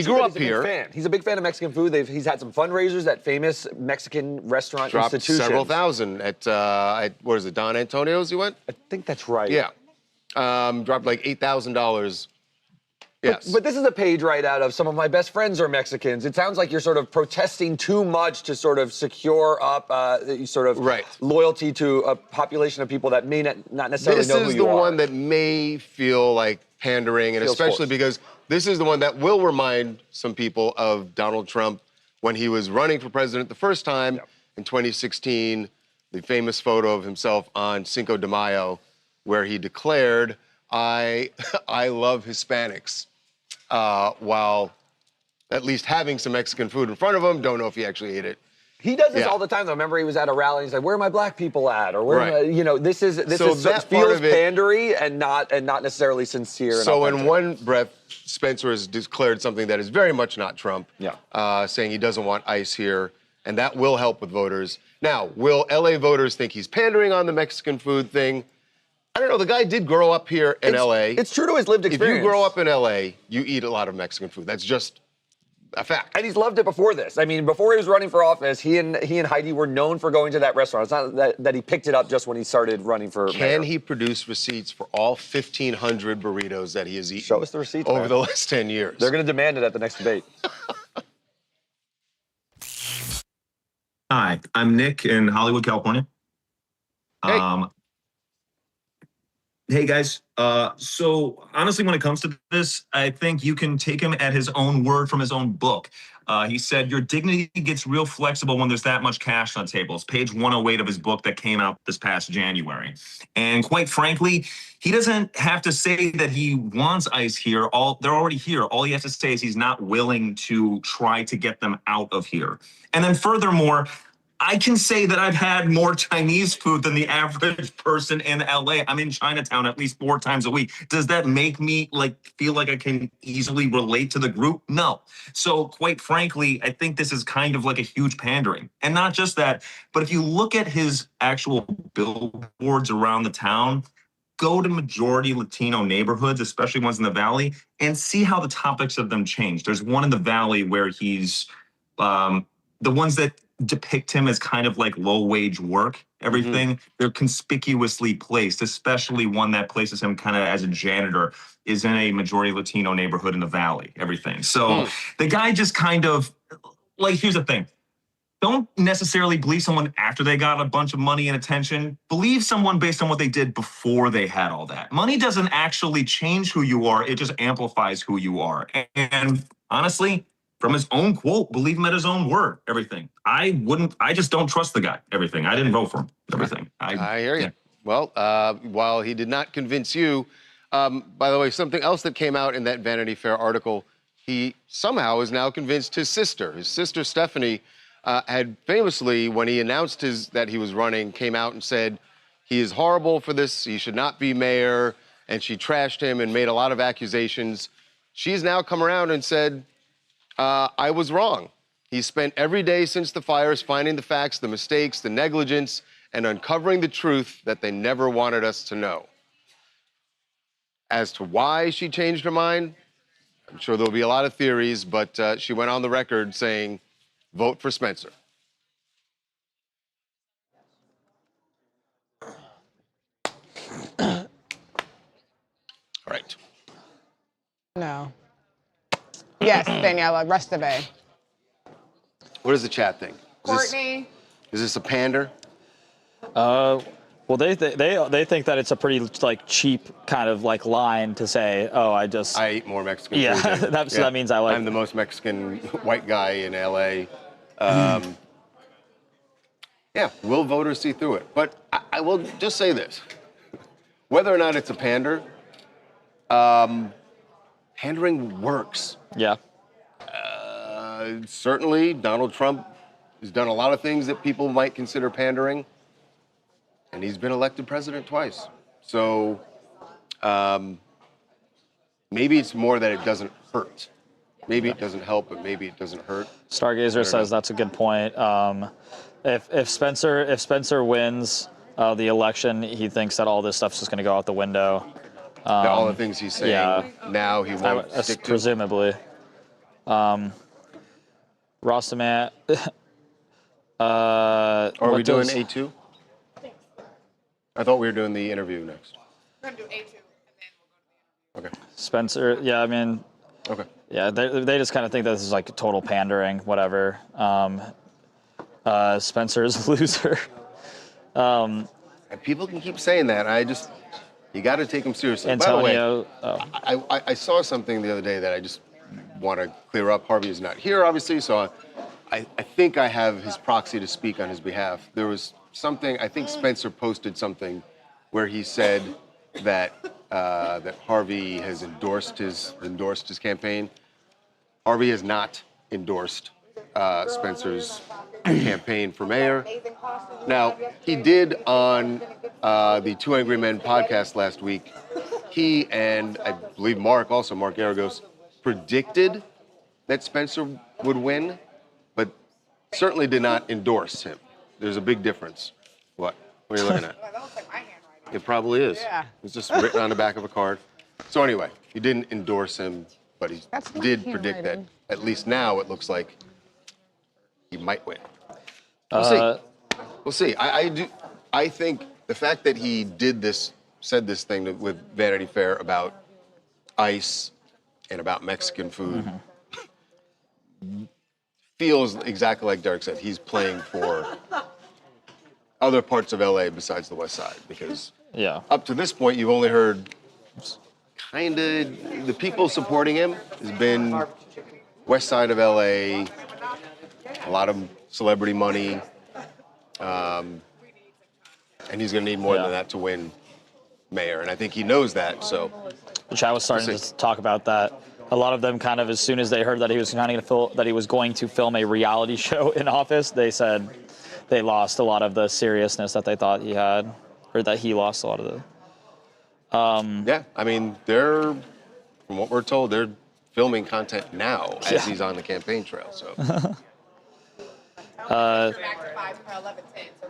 grew up here. He's a big fan of Mexican food. He's had some fundraisers at famous Mexican restaurant institutions. Dropped several thousand at what is it, Don Antonio's you went? I think that's right. Yeah. Dropped like $8,000. Yes. But this is a page right out of some of my best friends are Mexicans. It sounds like you're sort of protesting too much to sort of secure up loyalty to a population of people that may not necessarily know who you are. This is the one that may feel like pandering, and especially because this is the one that will remind some people of Donald Trump when he was running for president the first time in 2016, the famous photo of himself on Cinco de Mayo, where he declared, I love Hispanics, while at least having some Mexican food in front of him. Don't know if he actually ate it. He does this all the time, though. Remember, he was at a rally. He's like, "Where are my black people at?" Or "Where?" You know, this feels pandery and not necessarily sincere. So in one breath, Spencer has declared something that is very much not Trump. Saying he doesn't want ICE here, and that will help with voters. Now, will LA voters think he's pandering on the Mexican food thing? I don't know. The guy did grow up here in LA. It's true to his lived experience. If you grow up in LA, you eat a lot of Mexican food. That's just a fact. And he's loved it before this. I mean, before he was running for office, he and Heidi were known for going to that restaurant. It's not that he picked it up just when he started running for mayor. Can he produce receipts for all 1,500 burritos that he has eaten? Show us the receipts, over the last 10 years. They're going to demand it at the next debate. Hi, I'm Nick in Hollywood, California. Hey. Hey guys, so honestly, when it comes to this, I think you can take him at his own word from his own book. He said, your dignity gets real flexible when there's that much cash on the table. It's page 108 of his book that came out this past January. And quite frankly, he doesn't have to say that he wants ICE here. They're already here. All he has to say is he's not willing to try to get them out of here. And then furthermore, I can say that I've had more Chinese food than the average person in LA. I'm in Chinatown at least 4 times a week. Does that make me feel like I can easily relate to the group? No. So quite frankly, I think this is kind of like a huge pandering. And not just that, but if you look at his actual billboards around the town, go to majority Latino neighborhoods, especially ones in the Valley, and see how the topics of them change. There's one in the Valley where he's the ones that depict him as kind of like low-wage work, everything. They're conspicuously placed, especially one that places him kind of as a janitor is in a majority Latino neighborhood in the Valley, everything. So the guy just kind of, here's the thing. Don't necessarily believe someone after they got a bunch of money and attention. Believe someone based on what they did before they had all that. Money doesn't actually change who you are. It just amplifies who you are. And honestly, from his own quote, believe him at his own word, everything. I just don't trust the guy, everything. I didn't vote for him, everything. I hear you. Well, while he did not convince you, by the way, something else that came out in that Vanity Fair article, he somehow is now convinced his sister. His sister, Stephanie, had famously, when he announced that he was running, came out and said, he is horrible for this, he should not be mayor, and she trashed him and made a lot of accusations. She's now come around and said, I was wrong. He spent every day since the fires finding the facts, the mistakes, the negligence, and uncovering the truth that they never wanted us to know. As to why she changed her mind, I'm sure there'll be a lot of theories, but she went on the record saying, vote for Spencer. All right. No. Yes, Daniela, rest of it. What does the chat think? Courtney. Is this a pander? Well, they think that it's a pretty cheap kind of line to say, oh, I eat more Mexican food. So that means I'm the most Mexican white guy in LA. Yeah, will voters see through it? But I will just say this: whether or not it's a pander, pandering works. Yeah. Certainly, Donald Trump has done a lot of things that people might consider pandering, and he's been elected president twice. So maybe it's more that it doesn't hurt. Maybe it doesn't help, but maybe it doesn't hurt. Stargazer says that's a good point. If Spencer wins the election, he thinks that all this stuff's just going to go out the window. All the things he's saying now he won't stick to. Presumably. Rostaman. Are we doing A2? I thought we were doing the interview next. We're going to do A2, and then we'll go to the interview. Okay. Spencer, yeah, I mean. Okay. Yeah, they just kind of think that this is total pandering, whatever. Spencer's a loser. And people can keep saying that. You got to take them seriously. Antonio. By the way, I saw something the other day that I just want to clear up. Harvey is not here, obviously, so I think I have his proxy to speak on his behalf. There was something, I think Spencer posted something where he said that that Harvey has endorsed his campaign. Harvey has not endorsed Spencer's campaign for mayor. Now, he did on the Two Angry Men podcast last week, he and I believe Mark Garagos, predicted that Spencer would win, but certainly did not endorse him. There's a big difference. What? What are you looking at? It probably is. Yeah. It's just written on the back of a card. So anyway, he didn't endorse him, but he did predict that at least now it looks like he might win. We'll see. We'll see. I think the fact that he said this thing with Vanity Fair about ICE and about Mexican food feels exactly like Derek said. He's playing for other parts of LA besides the West Side, because up to this point, you've only heard kind of the people supporting him has been West Side of LA, a lot of celebrity money, and he's going to need more than that to win mayor, and I think he knows that. So, which I was starting to talk about that. A lot of them kind of, as soon as they heard that he was going to film a reality show in office, they said they lost a lot of the seriousness that they thought he had, or that he lost a lot of the. Yeah, I mean, from what we're told, they're filming content now as he's on the campaign trail. So.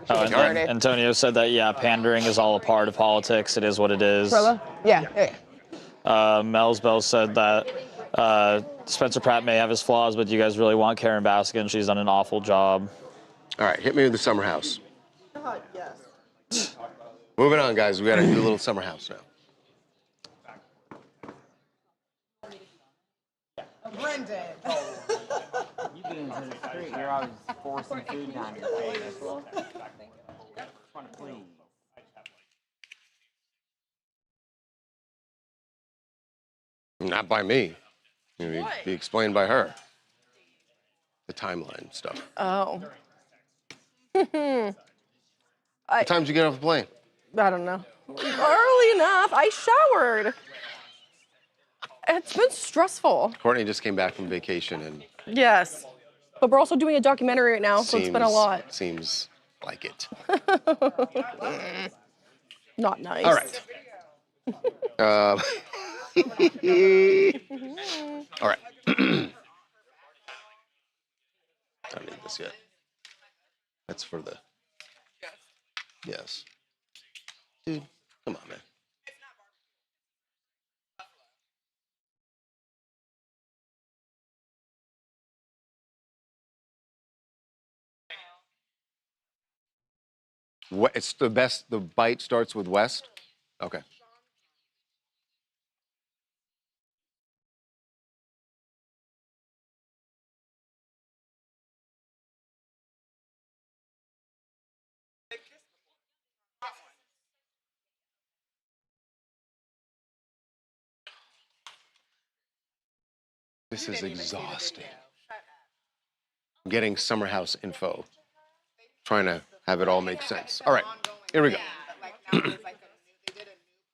Antonio said that, pandering is all a part of politics. It is what it is. Yeah. Mel's Bell said that Spencer Pratt may have his flaws, but do you guys really want Karen Baskin? She's done an awful job. All right, hit me with the summer house. God, yes. Moving on, guys. We got to do a little summer house now. Brendan. You get into the street, you're always forcing food down your face. Please. Not by me. Be explained by her. The timeline stuff. Oh. What time did you get off the plane? I don't know. Early enough. I showered. It's been stressful. Courtney just came back from vacation and. Yes. But we're also doing a documentary right now, so it's been a lot. Seems like it. Not nice. All right. All right. I don't need this yet. That's for the. Yes. Dude, come on, man. What, it's the best, the bite starts with West? Okay. This is exhausting. I'm getting summer house info. Trying to have it all make sense. All right, here we go.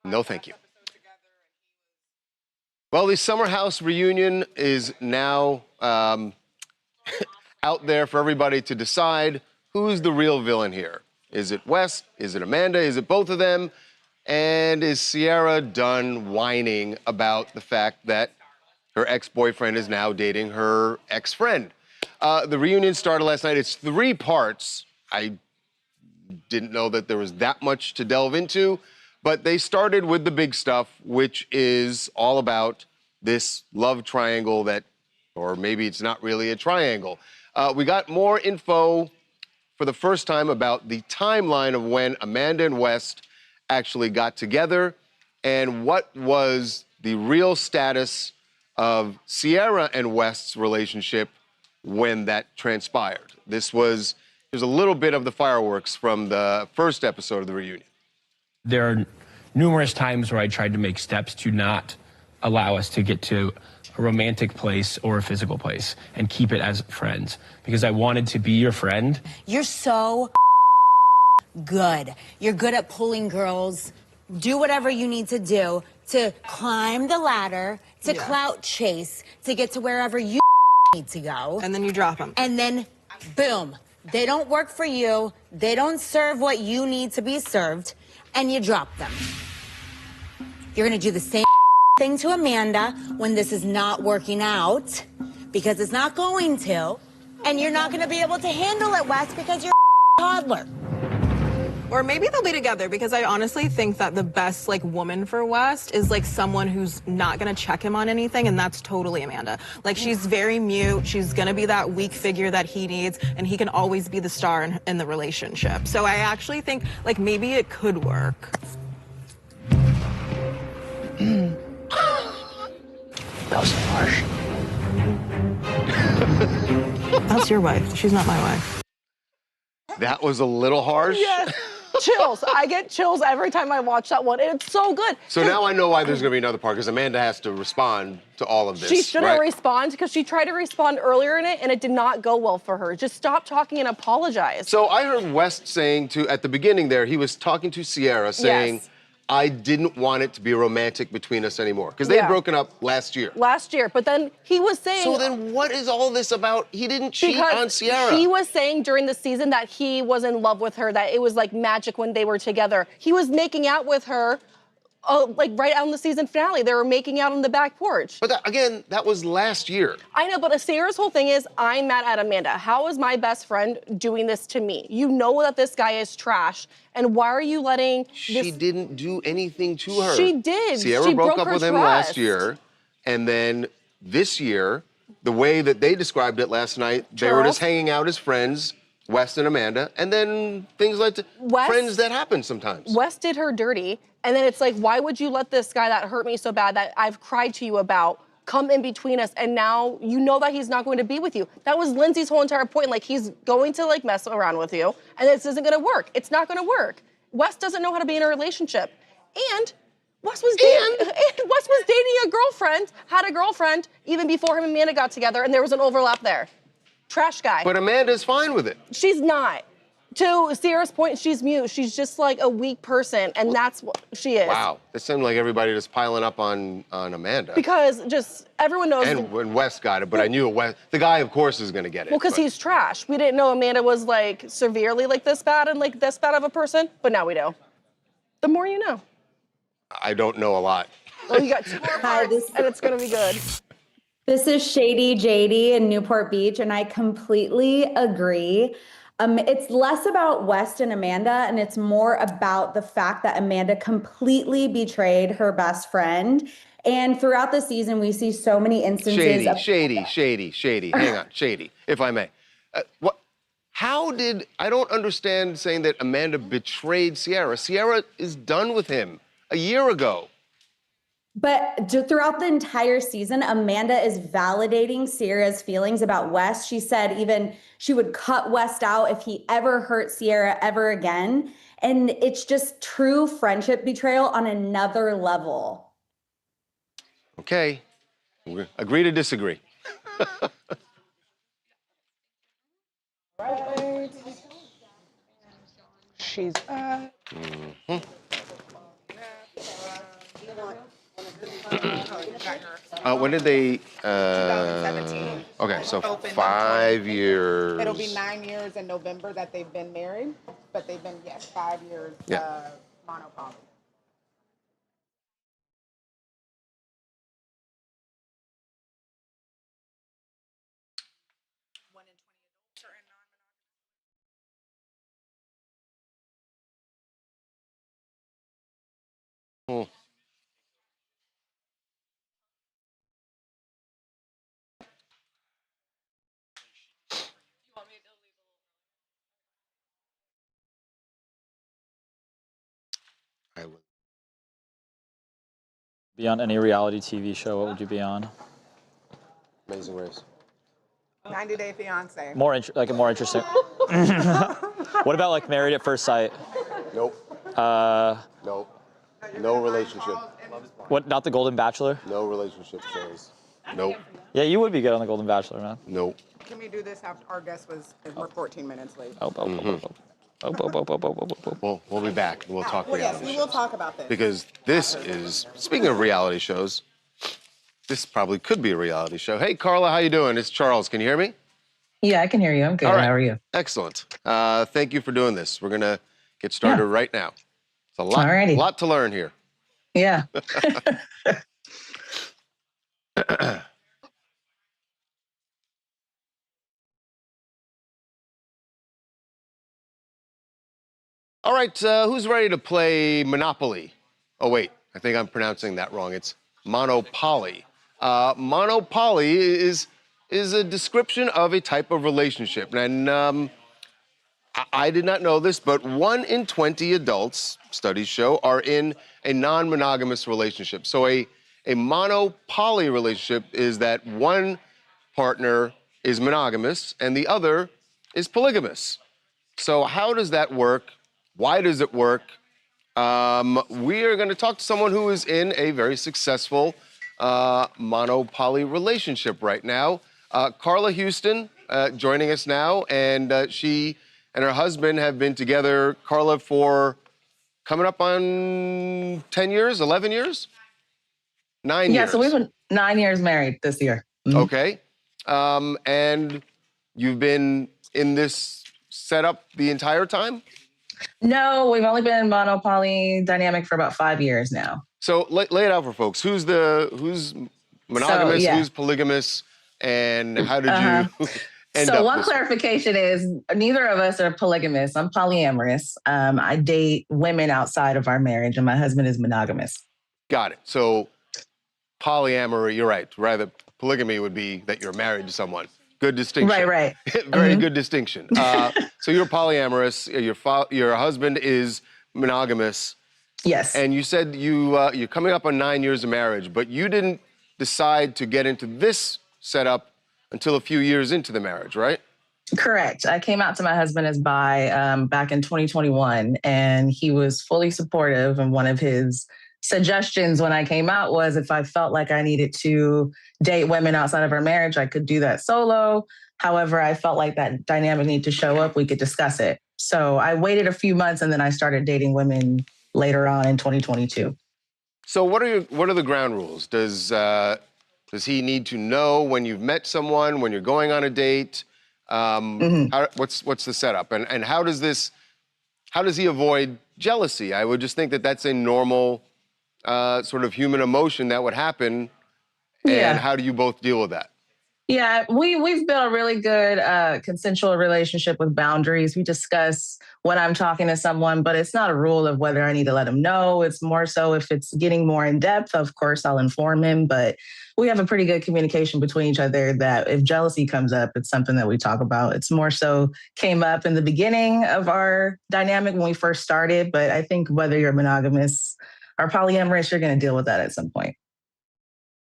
No, thank you. Well, the summer house reunion is now out there for everybody to decide who's the real villain here. Is it West? Is it Amanda? Is it both of them? And is Sierra done whining about the fact that her ex-boyfriend is now dating her ex-friend? The reunion started last night. It's 3 parts. I didn't know that there was that much to delve into, but they started with the big stuff, which is all about this love triangle that, or maybe it's not really a triangle. We got more info for the first time about the timeline of when Amanda and West actually got together and what was the real status of Sierra and West's relationship when that transpired. Here's a little bit of the fireworks from the first episode of the reunion. There are numerous times where I tried to make steps to not allow us to get to a romantic place or a physical place and keep it as friends because I wanted to be your friend. You're so good. You're good at pulling girls. Do whatever you need to do to climb the ladder, to clout chase, to get to wherever you need to go. And then you drop them. And then, boom. They don't work for you. They don't serve what you need to be served, and you drop them. You're gonna do the same thing to Amanda when this is not working out, because it's not going to, and you're not gonna be able to handle it, Wes, because you're a toddler. Or maybe they'll be together, because I honestly think that the best like woman for West is like someone who's not gonna check him on anything, and that's totally Amanda. Like, she's very mute. She's gonna be that weak figure that he needs, and he can always be the star in the relationship. So I actually think like maybe it could work. That was harsh. That's your wife. She's not my wife. That was a little harsh. Yes. Chills. I get chills every time I watch that one, and it's so good. So now I know why there's going to be another part, because Amanda has to respond to all of this. She shouldn't right? respond, because she tried to respond earlier in it, and it did not go well for her. Just stop talking and apologize. So I heard West saying at the beginning there, he was talking to Sierra saying, Yes. I didn't want it to be romantic between us anymore. Because they had broken up last year. Last year, but then he was saying... So then what is all this about? He didn't cheat on Sierra. He was saying during the season that he was in love with her, that it was like magic when they were together. He was making out with her, like right on the season finale. They were making out on the back porch. But again, that was last year. I know, but Sierra's whole thing is, I'm mad at Amanda. How is my best friend doing this to me? You know that this guy is trash, and why are you letting She didn't do anything to her. She did. Sierra She broke broke up with her him trust. last year, and then this year, the way that they described it last night, they were just hanging out as friends, West and Amanda, and then things like friends that happen sometimes. West did her dirty, and then it's like, why would you let this guy that hurt me so bad, that I've cried to you about, come in between us, and now you know that he's not going to be with you? That was Lindsay's whole entire point. Like, he's going to like mess around with you, and this isn't gonna work. It's not gonna work. West doesn't know how to be in a relationship. And West was dating a girlfriend, had a girlfriend, even before him and Amanda got together, and there was an overlap there. Trash guy. But Amanda's fine with it. She's not. To Sierra's point, she's mute. She's just like a weak person, and that's what she is. Wow, it seemed like everybody was piling up on Amanda. Because just everyone knows. And when West got it, but I knew the guy, of course, is going to get it. Well, because he's trash. We didn't know Amanda was like severely like this bad and like this bad of a person, but now we do. The more you know. I don't know a lot. Well, you got 2 more parts, and it's gonna be good. This is Shady JD in Newport Beach, and I completely agree. It's less about West and Amanda, and it's more about the fact that Amanda completely betrayed her best friend. And throughout the season, we see so many instances of... Shady. Hang on, Shady, if I may. I don't understand saying that Amanda betrayed Sierra. Sierra is done with him a year ago. But throughout the entire season, Amanda is validating Sierra's feelings about West. She said even she would cut West out if he ever hurt Sierra ever again. And it's just true friendship betrayal on another level. Okay, agree to disagree. She's When did they? 2017. Okay, so Opened 5 years. It'll be 9 years in November that they've been married, but they've been 5 years monopoly. I would. Be on any reality TV show, what would you be on? Amazing Race. 90 Day Fiance. More interesting. What about like Married at First Sight? Nope. Nope. No relationship. What? Not The Golden Bachelor? No relationship shows. Nope. Yeah, you would be good on The Golden Bachelor, man. Nope. Can we do this after our guest we're 14 minutes late? We'll be back. We'll talk Well, yes, reality we shows. will talk about this. Because this is, speaking of reality shows, this probably could be a reality show. Hey, Carla, how you doing? It's Charles. Can you hear me? Yeah, I can hear you. I'm good. All right. How are you? Excellent. Thank you for doing this. We're going to get started right now. It's a lot to learn here. Yeah. All right, who's ready to play Monopoly? Oh, wait, I think I'm pronouncing that wrong. It's Monopoly. Monopoly is a description of a type of relationship. And I did not know this, but 1 in 20 adults, studies show, are in a non-monogamous relationship. So a monopoly relationship is that one partner is monogamous and the other is polygamous. So how does that work? Why does it work? We are going to talk to someone who is in a very successful monopoly relationship right now. Carla Houston joining us now, and she and her husband have been together, Carla, for coming up on 10 years, 11 years? 9 years. Yeah, so we've been 9 years married this year. Okay. And you've been in this setup the entire time? No, we've only been monopoly dynamic for about 5 years now. So lay it out for folks. Who's monogamous, who's polygamous, and how did you end up one this way? clarification is neither of us are polygamous. I'm polyamorous. I date women outside of our marriage, and my husband is monogamous. Got it. So polyamory, you're right. Rather, polygamy would be that you're married to someone. Good distinction. Right. Very good distinction. So you're polyamorous. Your husband is monogamous. Yes. And you said you're coming up on 9 years of marriage, but you didn't decide to get into this setup until a few years into the marriage, right? Correct. I came out to my husband as bi back in 2021, and he was fully supportive. And one of his suggestions when I came out was if I felt like I needed to date women outside of our marriage, I could do that solo. However, I felt like that dynamic needed to show up. We could discuss it. So I waited a few months, and then I started dating women later on in 2022. So what are the ground rules? Does he need to know when you've met someone, when you're going on a date? What's the setup? And how does he avoid jealousy? I would just think that that's a normal sort of human emotion that would happen. And how do you both deal with that? Yeah, we've built a really good consensual relationship with boundaries. We discuss when I'm talking to someone, but it's not a rule of whether I need to let him know. It's more so if it's getting more in depth, of course, I'll inform him. But we have a pretty good communication between each other that if jealousy comes up, it's something that we talk about. It's more so came up in the beginning of our dynamic when we first started. But I think whether you're monogamous or polyamorous, you're going to deal with that at some point.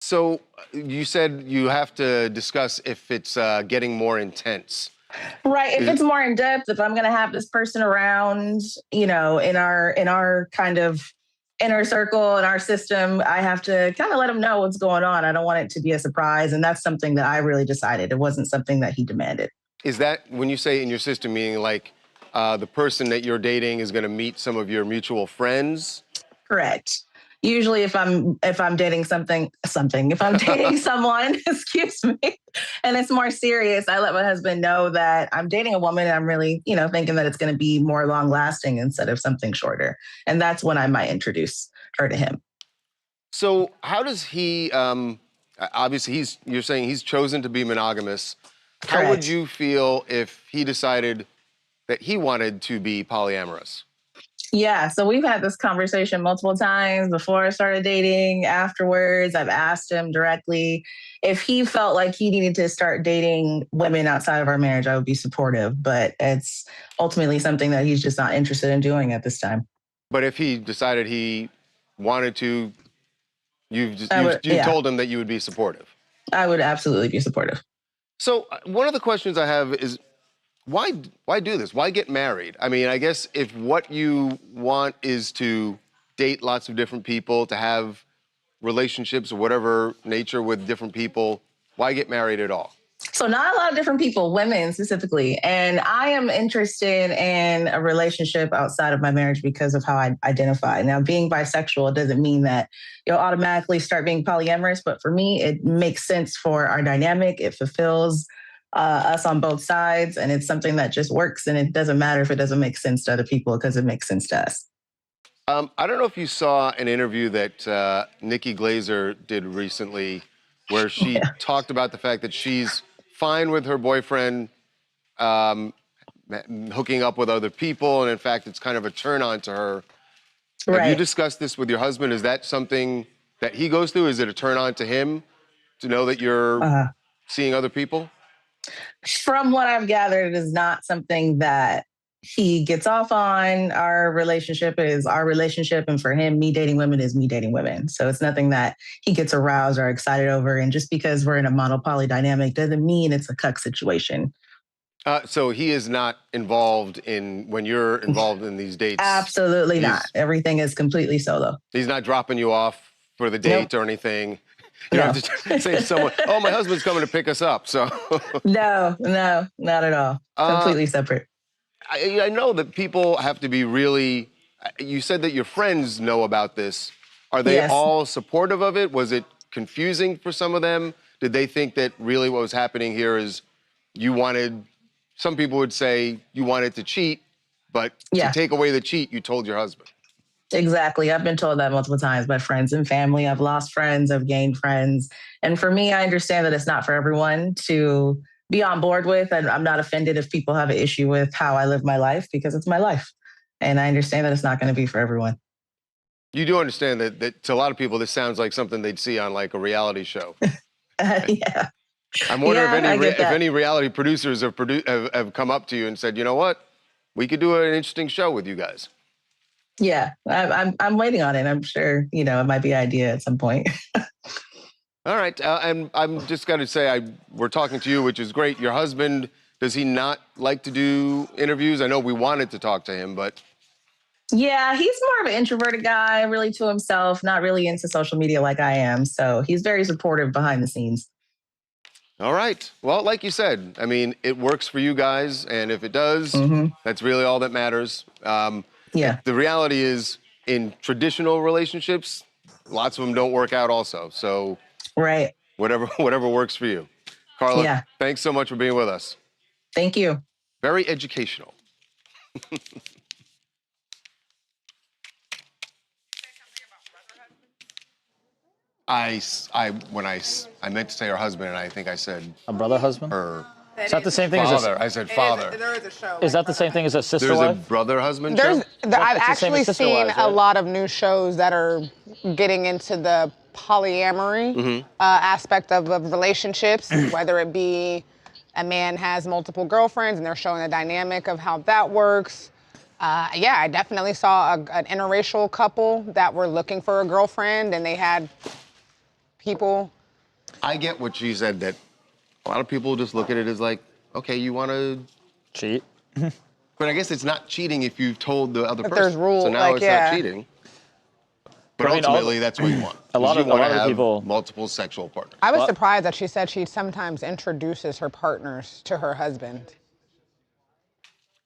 So you said you have to discuss if it's getting more intense. Right. If it's more in depth, if I'm going to have this person around, in our kind of inner circle, in our system, I have to kind of let them know what's going on. I don't want it to be a surprise. And that's something that I really decided. It wasn't something that he demanded. Is that when you say in your system, meaning like the person that you're dating is going to meet some of your mutual friends? Correct. Usually if I'm dating if I'm dating someone, excuse me, and it's more serious, I let my husband know that I'm dating a woman and I'm really, thinking that it's going to be more long lasting instead of something shorter. And that's when I might introduce her to him. So how does he, obviously you're saying he's chosen to be monogamous. Correct. How would you feel if he decided that he wanted to be polyamorous? Yeah, so we've had this conversation multiple times before I started dating, afterwards. I've asked him directly if he felt like he needed to start dating women outside of our marriage, I would be supportive. But it's ultimately something that he's just not interested in doing at this time. But if he decided he wanted to, you told him that you would be supportive. I would absolutely be supportive. So one of the questions I have is, why do this? Why get married? I mean, I guess if what you want is to date lots of different people, to have relationships of whatever nature with different people, why get married at all? So not a lot of different people, women specifically. And I am interested in a relationship outside of my marriage because of how I identify. Now, being bisexual doesn't mean that you'll automatically start being polyamorous, but for me, it makes sense for our dynamic. It fulfills us on both sides, and it's something that just works, and it doesn't matter if it doesn't make sense to other people because it makes sense to us. I don't know if you saw an interview that Nikki Glazer did recently where she talked about the fact that she's fine with her boyfriend hooking up with other people, and in fact, it's kind of a turn on to her. Have you discussed this with your husband? Is that something that he goes through? Is it a turn on to him to know that you're seeing other people? From what I've gathered, it is not something that he gets off on. Our relationship is our relationship, and for him, me dating women is me dating women. So it's nothing that he gets aroused or excited over. And just because we're in a mono-poly dynamic doesn't mean it's a cuck situation. So he is not involved in, when you're involved in these dates? Absolutely not. Everything is completely solo. He's not dropping you off for the date or anything? You don't have to say to someone, oh, my husband's coming to pick us up, so. No, not at all. Completely separate. I know that people have to be really, you said that your friends know about this. Are they all supportive of it? Was it confusing for some of them? Did they think that really what was happening here is you wanted, some people would say you wanted to cheat, but to take away the cheat, you told your husband? Exactly. I've been told that multiple times by friends and family. I've lost friends, I've gained friends. And for me, I understand that it's not for everyone to be on board with. And I'm not offended if people have an issue with how I live my life because it's my life. And I understand that it's not going to be for everyone. You do understand that to a lot of people, this sounds like something they'd see on like a reality show. Yeah. I'm wondering if any reality producers have come up to you and said, you know what, we could do an interesting show with you guys. Yeah, I'm waiting on it. I'm sure, it might be an idea at some point. All right. And I'm just going to say, we're talking to you, which is great. Your husband, does he not like to do interviews? I know we wanted to talk to him, but. Yeah, he's more of an introverted guy, really to himself, not really into social media like I am. So he's very supportive behind the scenes. All right. Well, like you said, I mean, it works for you guys. And if it does, that's really all that matters. The reality is, in traditional relationships, lots of them don't work out also. So whatever works for you. Carla, thanks so much for being with us. Thank you. Very educational. I meant to say her husband, and I think I said a brother husband. Her. Is that the same thing father. as I said father. There is a show. Is that the same thing as a sister There's wife? a brother husband I've It's the same actually as sister seen wives, a right? lot of new shows that are getting into the polyamory aspect of relationships, whether it be a man has multiple girlfriends and they're showing the dynamic of how that works. I definitely saw an interracial couple that were looking for a girlfriend, and they had people. I get what she said, that a lot of people just look at it as like, okay, you want to cheat. But I guess it's not cheating if you've told the other person. There's rules, so now it's not cheating. But I mean, ultimately, that's what you want. A lot of people, multiple sexual partners. I was surprised that she said she sometimes introduces her partners to her husband.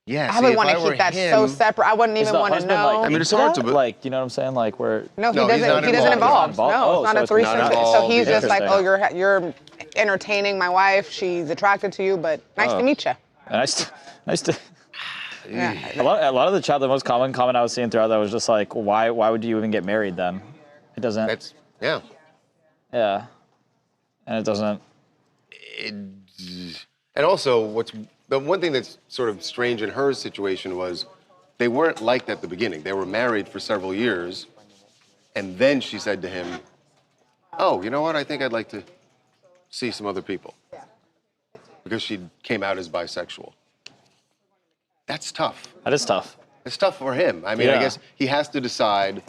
Yeah, I would want to keep that so separate. I wouldn't even want to know. I mean, it's hard to. Like, you know what I'm saying? Like, where. No, he doesn't. He doesn't involve. No, it's not a threesome. So he's just like, oh, you're entertaining my wife. She's attracted to you, but nice to meet you. Nice to. Yeah. A lot of the most common comment I was seeing throughout that was just like, why would you even get married then? It doesn't. That's yeah. And it doesn't. And also, the one thing that's sort of strange in her situation was they weren't like that at the beginning. They were married for several years, and then she said to him, "Oh, you know what? I think I'd like to see some other people," because she came out as bisexual. That's tough. That is tough. It's tough for him. I mean, I guess he has to decide,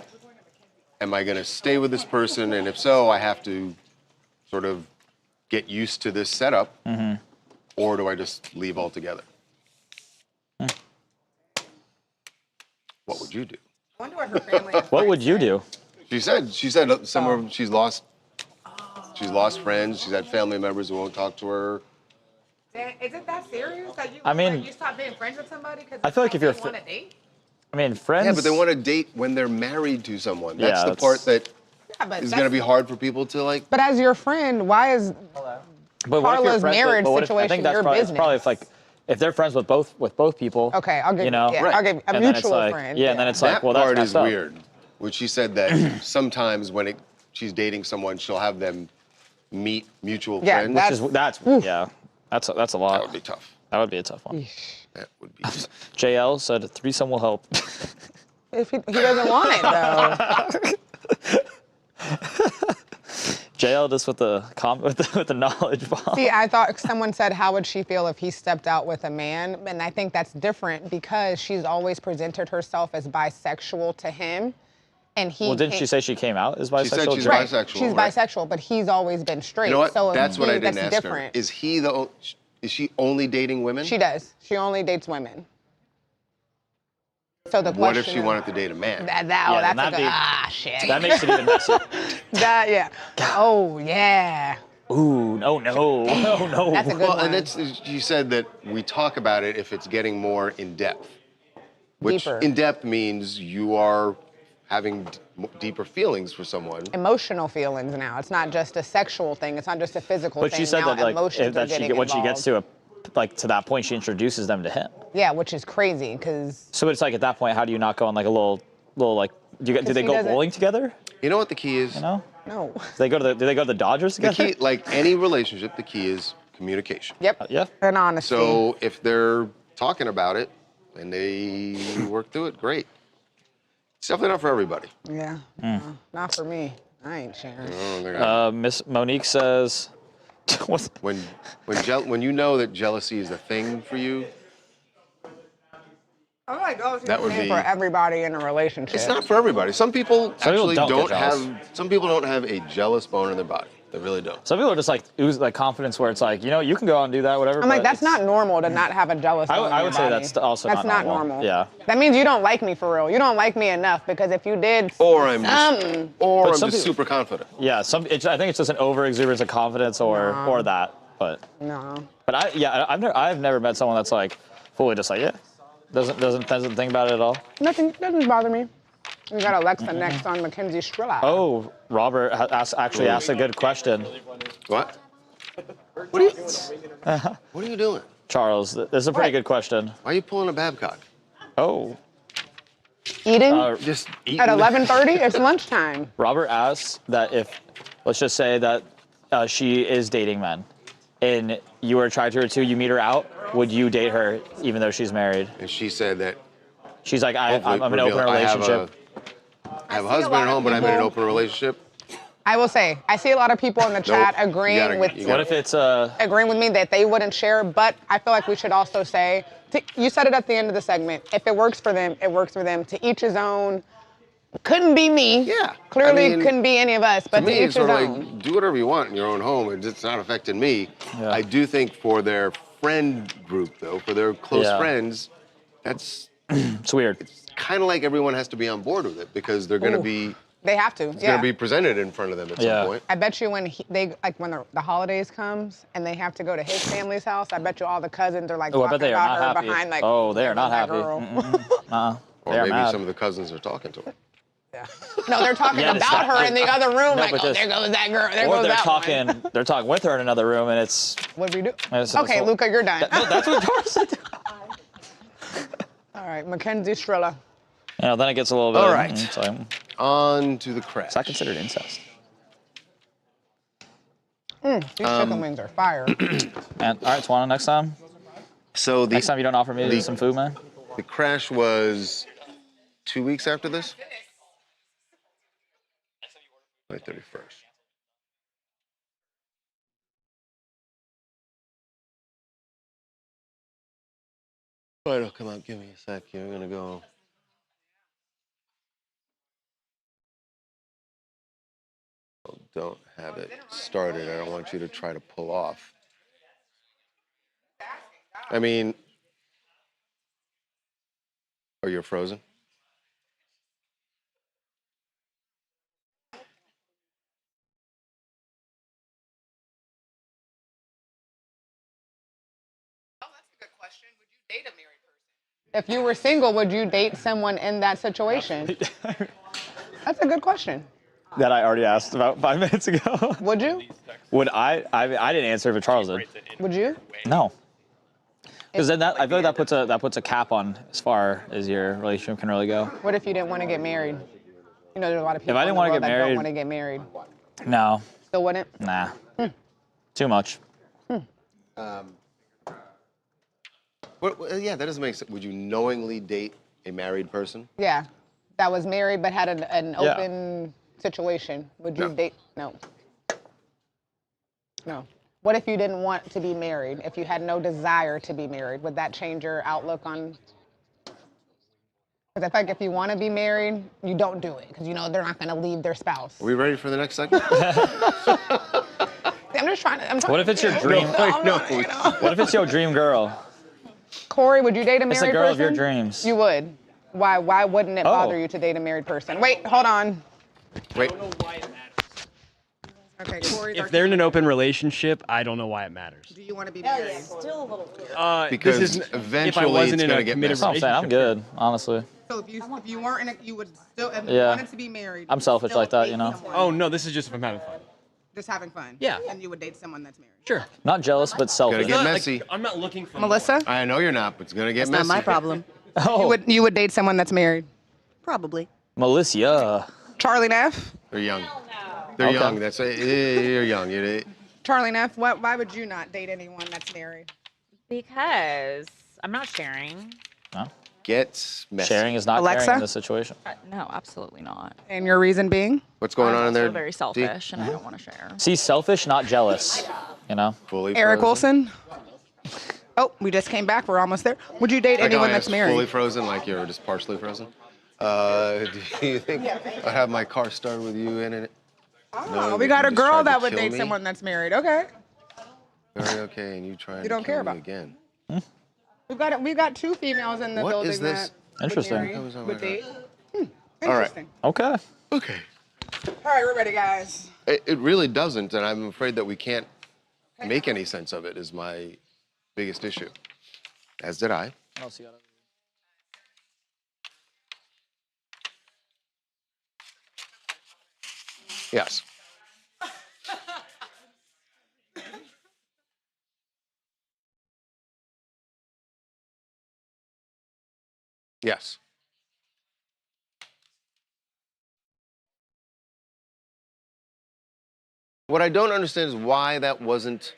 am I going to stay with this person? And if so, I have to sort of get used to this setup, or do I just leave altogether? What would you do? I wonder what her family. What would you do? She said some of she's lost friends. She's had family members who won't talk to her. Is it that serious that you? I mean, you stop being friends with somebody because I feel like if you're. want to date? I mean, friends. Yeah, but they want to date when they're married to someone. That's Yeah, the part that but is going to be hard for people to like. But as your friend, why is? But what if you're Carla's friends marriage with, I situation, think that's your probably, business. It's probably if they're friends with both people. Okay, I'll give you know, I'll give a and then it's mutual like, friend. Yeah, and then it's that like, well, that's part messed is up. weird. When she said that sometimes when she's dating someone, she'll have them meet mutual friends. That's a lot. That would be tough. That would be a tough one. That would be tough. JL said a threesome will help. If he doesn't want it though. JL just with the knowledge bomb. See, I thought someone said, how would she feel if he stepped out with a man? And I think that's different because she's always presented herself as bisexual to him. And he Well, didn't she say she came out as bisexual? She said she's right. bisexual. She's bisexual, but he's always been straight. You know what? So That's what I didn't that's ask different. her. Is she only dating women? She does. She only dates women. So the question What if she is- wanted to date a man? That's a good, shit. That makes it even messier. Oh, yeah. Ooh, no. That's a good Well, one. and you said that we talk about it if it's getting more in depth. Which Deeper. in depth means you are having deeper feelings for someone. Emotional feelings now. It's not just a sexual thing. It's not just a physical But thing. she said now that emotions are getting when she gets involved. to that point, she introduces them to him. Yeah, which is crazy because So it's like at that point, how do you not go on like a little like? Do they he go doesn't- bowling together? You know what the key is? You know? no. Do they go to the Dodgers The together? key, like any relationship, the key is communication. Yep. Yeah. And honesty. So if they're talking about it and they work through it, great. It's definitely not for everybody. Yeah. Hmm. No, not for me. I ain't sharing. Miss Monique says, when you know that jealousy is a thing for you, I like that would be for everybody in a relationship. It's not for everybody. Some people actually don't get don't jealous. have. Some people don't have a jealous bone in their body. They really don't. Some people are just like ooze like confidence where it's like, you know, you can go out and do that, whatever. I'm like, but that's it's- not normal to not have a jealous bone in I your would say body. that's also That's not normal. Yeah. That means you don't like me for real. You don't like me enough because if you did Or I'm something, Or I'm some just people- super confident. Yeah. I think it's just an over exuberance of confidence or that. But no. But I've never met someone that's like fully just like doesn't think about it at all. Nothing doesn't bother me. We got Alexa next on Mackenzie Strilla. Oh, Robert actually asked a good question. What? What are you doing? Charles, this is a pretty good question. Why are you pulling a Babcock? Oh. Eating? Just eating. At 11:30? It's lunchtime. Robert asks that if, let's just say that she is dating men, and you are attracted to her too, you meet her out, would you date her even though she's married? And she said that. She's like, I'm in an open relationship. I have a husband at home, but I'm in an open relationship. I will say, I see a lot of people in the chat Nope. agreeing with What if it's agreeing with me that they wouldn't share, but I feel like we should also say, you said it at the end of the segment, if it works for them, it works for them. To each his own. Couldn't be me. Yeah. Clearly I mean, couldn't be any of us, but to me, to each it's his sort of own. like, do whatever you want in your own home. It's not affecting me. Yeah. I do think for their friend group, though, for their close Yeah. friends, that's it's weird. It's kind of like everyone has to be on board with it because they're going to be. They have to. It's Yeah. going to be presented in front of them at some point. I bet you when when the holidays comes and they have to go to his family's house, I bet you all the cousins are like Oh, I talking bet they are about not her happy. behind like. Oh, they are not that happy. girl. Or They are maybe mad. some of the cousins are talking to her. No, they're talking Yeah, it's about not- her in the other room. No, like, but oh, this- there goes that girl. There Or goes they're that they're talking with her in another room, and it's. What do we do? it's- Okay, it's- Luca, you're done. That's what Charles said. All right, Mackenzie Strilla. You know, then it gets a little bit. All right. It's like, On to the crash. is that considered incest? These chicken wings are fire. And all right, Tawana, next time. So Next time you don't offer me some food, man. The crash was 2 weeks after this? July 31st. All right, it'll come out. Give me a sec. You're going to go. Oh, don't have it started. I don't want you to try to pull off. I mean, oh, you're frozen? If you were single, would you date someone in that situation? That's a good question. that I already asked about 5 minutes ago. Would you? Would I didn't answer if Charles did. Would you? No. Because then I feel like that puts a cap on as far as your relationship can really go. What if you didn't want to get married? You know, there's a lot of people If I didn't in the want to world get that married, don't want to get married. No. Still wouldn't? Nah. Too much. Yeah, that doesn't make sense. Would you knowingly date a married person? Yeah, that was married but had an Yeah. open situation. Would you No. date? No. No. What if you didn't want to be married? If you had no desire to be married, would that change your outlook on? Because I feel like if you want to be married, you don't do it because you know they're not going to leave their spouse. Are we ready for the next segment? I'm just trying to. What if it's your dream? What if it's your dream girl? Corey, would you date a married person? It's the girl of your dreams. You would. Why? Why wouldn't it bother you to date a married person? Wait, hold on. Wait. Okay, Corey's If they're in an open relationship, I don't know why it matters. Do you want to be married? Still a little bit. Because this isn't- eventually if I wasn't it's in gonna a get committed messy. That's what I'm saying. I'm good, honestly. So if you weren't in a, you would still if you Yeah. wanted to be married. I'm selfish like that, you know. Oh no, this is just if I'm having fun. Just having fun. Yeah. And you would date someone that's married. Sure. Not jealous, but selfish. Gonna get messy. I'm not looking for Melissa? I know you're not, but it's gonna get That's messy. not my problem. Oh. You would date someone that's married. Probably. Melissa. Charlie Neff. They're young. They're Okay. young. That's you're young. Charlie Neff. Why would you not date anyone that's married? Because I'm not sharing. No. Get messy. Sharing is not Alexa? caring in this situation. No, absolutely not. And your reason being? What's going on in there? I'm very selfish, and I don't want to share. See, selfish, not jealous. You know. Fully Eric frozen. Wilson. Oh, we just came back. We're almost there. Would you date Like how anyone I that's asked married? fully frozen, like you're just partially frozen. Do you think I'd have my car started with you in it? Oh, we got a girl that would date someone that's married. Okay. Very okay, and you trying You to don't care kill me about- again. We've got two females in the What building is this? that Interesting. would date. All right. Interesting. Okay. Okay. All right, we're ready, guys. It really doesn't, and I'm afraid that we can't make any sense of it is my biggest issue. As did I. Yes. Yes. What I don't understand is why that wasn't.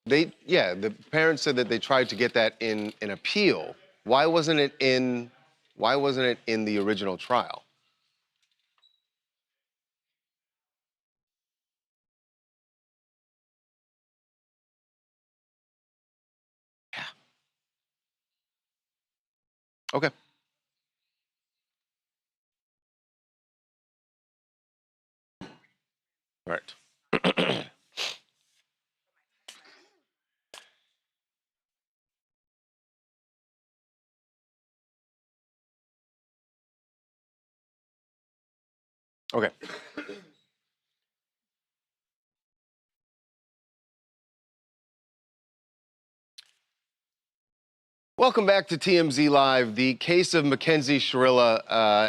The parents said that they tried to get that in an appeal. Why wasn't it in the original trial? Yeah. Okay. All right. Okay. Welcome back to TMZ Live. The case of Mackenzie Shirilla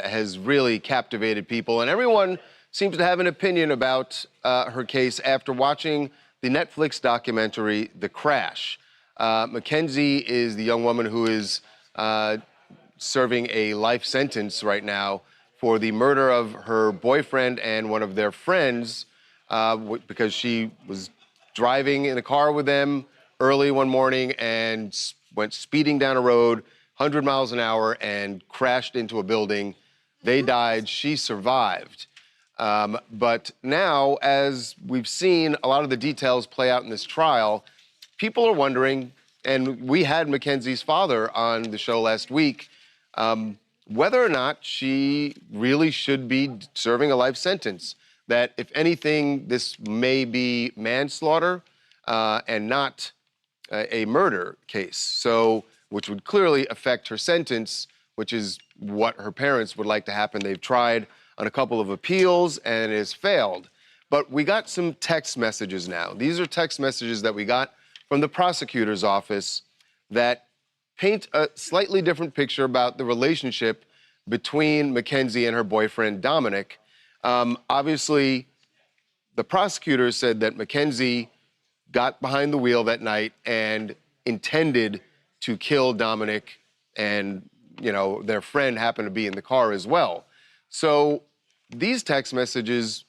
has really captivated people, and everyone seems to have an opinion about her case after watching the Netflix documentary, The Crash. Mackenzie is the young woman who is serving a life sentence right now for the murder of her boyfriend and one of their friends because she was driving in a car with them early one morning and went speeding down a road 100 miles an hour and crashed into a building. They died. She survived. But now, as we've seen a lot of the details play out in this trial, people are wondering, and we had Mackenzie's father on the show last week, whether or not she really should be serving a life sentence. That, if anything, this may be manslaughter and not a murder case. So, which would clearly affect her sentence, which is what her parents would like to happen. They've tried on a couple of appeals and it has failed. But we got some text messages now. These are text messages that we got from the prosecutor's office that paint a slightly different picture about the relationship between Mackenzie and her boyfriend, Dominic. Obviously, the prosecutors said that Mackenzie got behind the wheel that night and intended to kill Dominic, and, you know, their friend happened to be in the car as well. So these text messages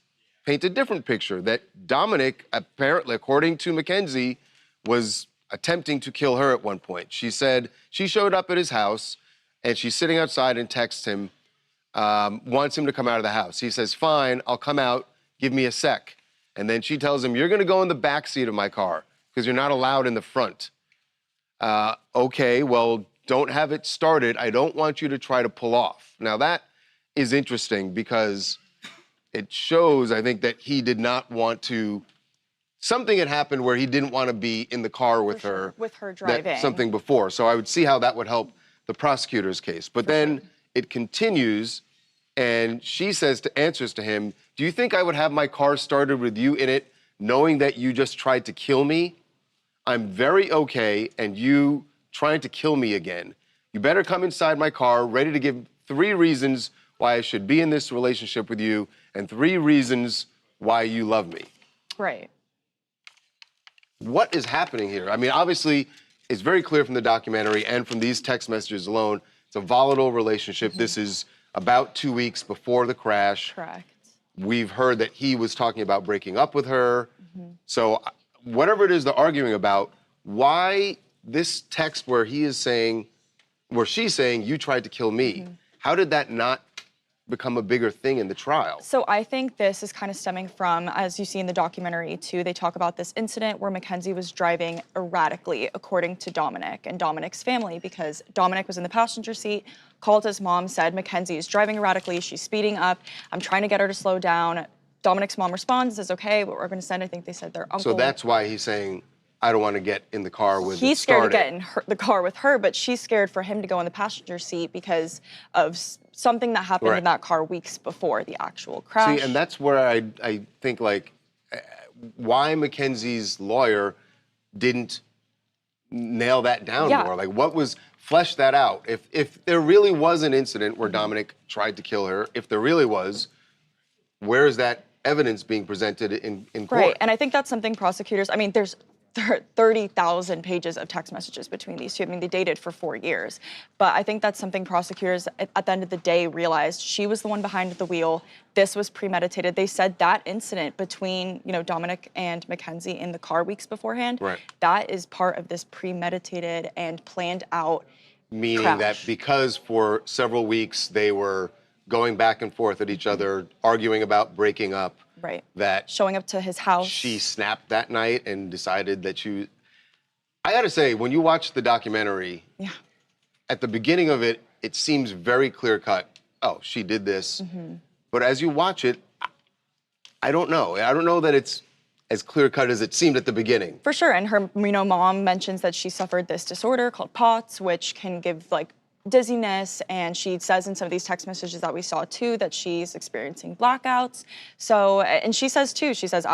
paint a different picture, that Dominic, apparently, according to Mackenzie, was attempting to kill her at one point. She said she showed up at his house and she's sitting outside and texts him, wants him to come out of the house. He says, fine, I'll come out, give me a sec. And then she tells him, you're gonna go in the back seat of my car because you're not allowed in the front. Okay, well, don't have it started. I don't want you to try to pull off. Now that is interesting because it shows, I think, that he did not want to, something had happened where he didn't want to be in the car with her. With her driving. Something before. So I would see how that would help the prosecutor's case. But then it continues, and she answers to him, do you think I would have my car started with you in it, knowing that you just tried to kill me? I'm very okay, and you trying to kill me again. You better come inside my car, ready to give 3 reasons why I should be in this relationship with you, and 3 reasons why you love me. Right. What is happening here? I mean, obviously, it's very clear from the documentary and from these text messages alone, it's a volatile relationship. This is about 2 weeks before the crash. Correct. We've heard that he was talking about breaking up with her. So whatever it is they're arguing about, why this text where she's saying, you tried to kill me, how did that not become a bigger thing in the trial? So I think this is kind of stemming from, as you see in the documentary too, they talk about this incident where Mackenzie was driving erratically, according to Dominic and Dominic's family, because Dominic was in the passenger seat, called his mom, said, Mackenzie is driving erratically, she's speeding up, I'm trying to get her to slow down. Dominic's mom responds, says, okay, but we're gonna send, I think they said their uncle. So that's why he's saying, I don't want to get in the car with He's scared to get in the car with her, but she's scared for him to go in the passenger seat because of something that happened in that car weeks before the actual crash. See, and that's where I think, like, why Mackenzie's lawyer didn't nail that down more. Like, what was, flesh that out. If there really was an incident where Dominic tried to kill her, if there really was, where is that evidence being presented in court? Right, and I think that's something prosecutors, I mean, there's 30,000 pages of text messages between these two. I mean, they dated for 4 years. But I think that's something prosecutors, at the end of the day, realized she was the one behind the wheel. This was premeditated. They said that incident between, you know, Dominic and Mackenzie in the car weeks beforehand, that is part of this premeditated and planned out Meaning crash. that because for several weeks they were going back and forth at each other, arguing about breaking up, that showing up to his house. She snapped that night and decided that she. I gotta say, when you watch the documentary, at the beginning of it, it seems very clear cut. Oh, she did this. But as you watch it, I don't know. I don't know that it's as clear cut as it seemed at the beginning. For sure, and her, you know, mom mentions that she suffered this disorder called POTS, which can give like dizziness, and she says in some of these text messages that we saw too that she's experiencing blackouts. So, and she says too, she says,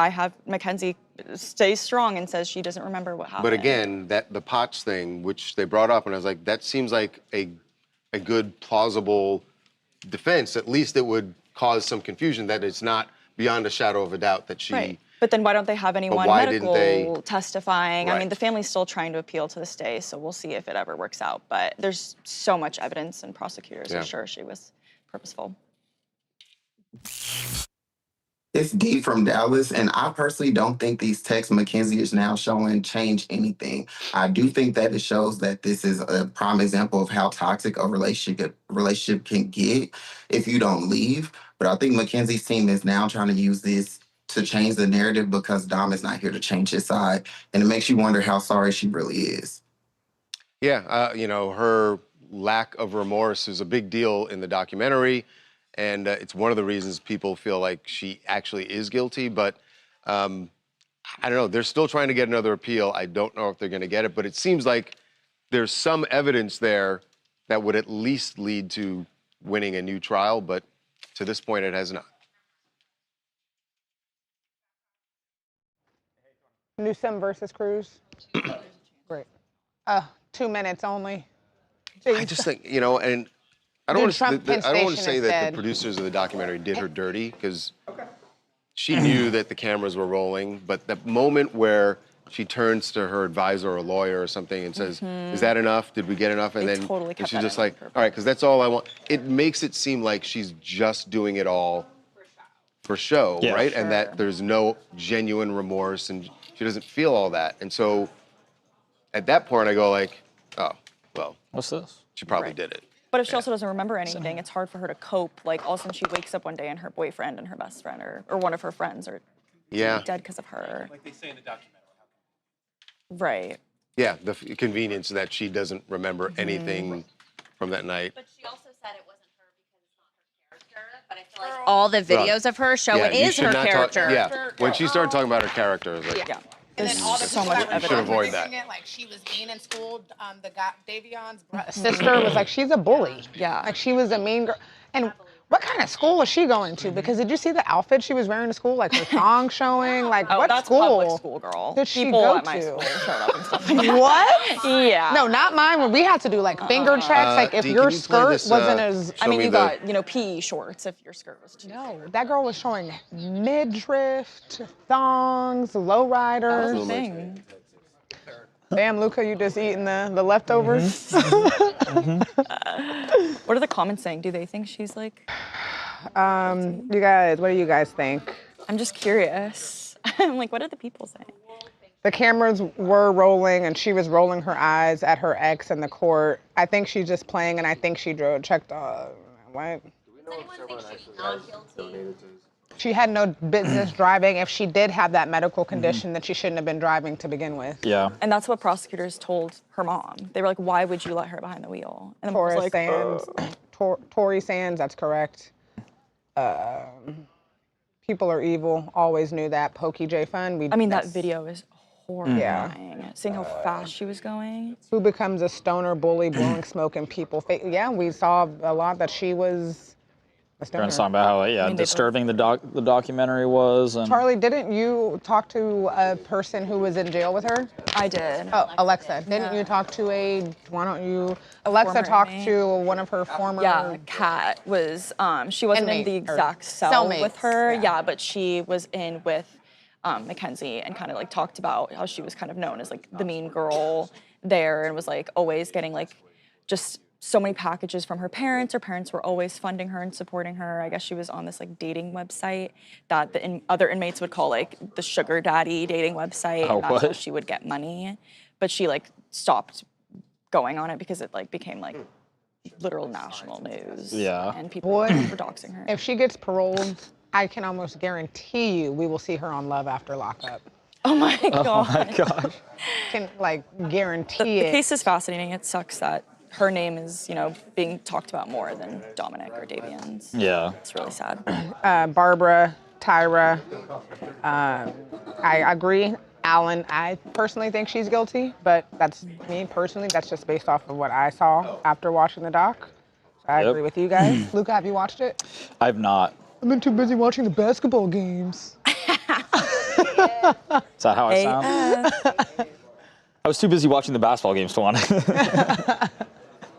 Mackenzie stays strong and says she doesn't remember what happened. But again, the POTS thing, which they brought up, and I was like, that seems like a good, plausible defense. At least it would cause some confusion that it's not beyond a shadow of a doubt that she. But then why don't they have anyone why medical didn't they- testifying? I mean, the family's still trying to appeal to this day, so we'll see if it ever works out. But there's so much evidence, and prosecutors are sure she was purposeful. It's D from Dallas, and I personally don't think these texts Mackenzie is now showing change anything. I do think that it shows that this is a prime example of how toxic a relationship can get if you don't leave. But I think Mackenzie's team is now trying to use this to change the narrative because Dom is not here to change his side, and it makes you wonder how sorry she really is. Yeah, you know, her lack of remorse is a big deal in the documentary, and it's one of the reasons people feel like she actually is guilty. But I don't know, they're still trying to get another appeal. I don't know if they're going to get it, but it seems like there's some evidence there that would at least lead to winning a new trial, but to this point, it has not. Newsroom versus Cruz. Great. 2 minutes only. I just think, you know, and I don't want Trump Penn to say Station that instead. the producers of the documentary did her dirty, because she knew that the cameras were rolling, but the moment where she turns to her advisor or lawyer or something and says, is that enough? Did we get enough? And They then totally and kept she's that just in like, all right, because that's all I want. It makes it seem like she's just doing it all for show, Yeah. right? And that Sure. there's no genuine remorse and she doesn't feel all that. And so at that point I go like, oh, well, What's this? she probably Right. did it. But if she also doesn't remember anything, it's hard for her to cope. Like, all of a sudden she wakes up one day and her boyfriend and her best friend or one of her friends are Yeah. dead because of her. Like they say in the documentary. Right. Yeah, the convenience that she doesn't remember anything from that night. But she also said it wasn't her because it's not her character. But I feel like all the videos of her show it you is should her not character. Yeah, when she started talking about her character, it was like, Yeah. And then all the so people much that were You should avoid praising that. it, like she was mean in school. The guy, Davion's sister was like, she's a bully. Yeah. Like she was a mean girl. And what kind of school was she going to? Because did you see the outfit she was wearing to school? Like her thong showing? Like Oh, what that's school? public school, girl. Did she People go at my to? school showed up and stuff like that. What? Yeah. No, not mine. When we had to do like finger checks, like if Dee, your can you play skirt this, wasn't as. I mean, you got, PE shorts if your skirt was too. No, that girl was showing midriff, thongs, lowriders. That was the thing. Damn, Luca, you just eating the leftovers? What are the comments saying? Do they think she's like? You guys, what do you guys think? I'm just curious. I'm like, what are the people saying? The cameras were rolling and she was rolling her eyes at her ex in the court. I think she's just playing and I think she checked, what? She had no business driving. If she did have that medical condition, that she shouldn't have been driving to begin with. Yeah. And that's what prosecutors told her mom. They were like, why would you let her behind the wheel? And the mom was Taurus like, Sands, Tory Sands, that's correct. People are evil, always knew that. Pokey J Fun. I mean, that video is horrifying. Yeah. Seeing how fast she was going. Who becomes a stoner bully, blowing smoke in people's face? Yeah, we saw a lot that she was a stoner. Trying to talk about how disturbing the documentary was. And Charlie, didn't you talk to a person who was in jail with her? I did. Oh, Alexa. Didn't you talk to Alexa former talked inmate. to one of her former... Yeah, Kat was, she wasn't in Inmate the or exact cell with cellmates, her. yeah. Yeah, but she was in with Mackenzie and kind of like talked about how she was kind of known as like the mean girl there and was like always getting like just so many packages from her parents. Her parents were always funding her and supporting her. I guess she was on this like dating website that the other inmates would call like the sugar daddy dating website. Oh, and that's how what? she would get money. But she like stopped going on it because it like became like literal national news. Yeah. And people Boy, were doxing her. if she gets paroled, I can almost guarantee you we will see her on Love After Lockup. Oh my god. oh my gosh. Can like guarantee The it. case is fascinating. It sucks that her name is, being talked about more than Dominic or Davian's. Yeah. It's really sad. Barbara, Tyra, I agree. Alan, I personally think she's guilty, but that's me personally. That's just based off of what I saw after watching the doc. So I Yep. agree with you guys. Luca, have you watched it? I've not. I've been too busy watching the basketball games. Is that how I sound? I was too busy watching the basketball games to want to.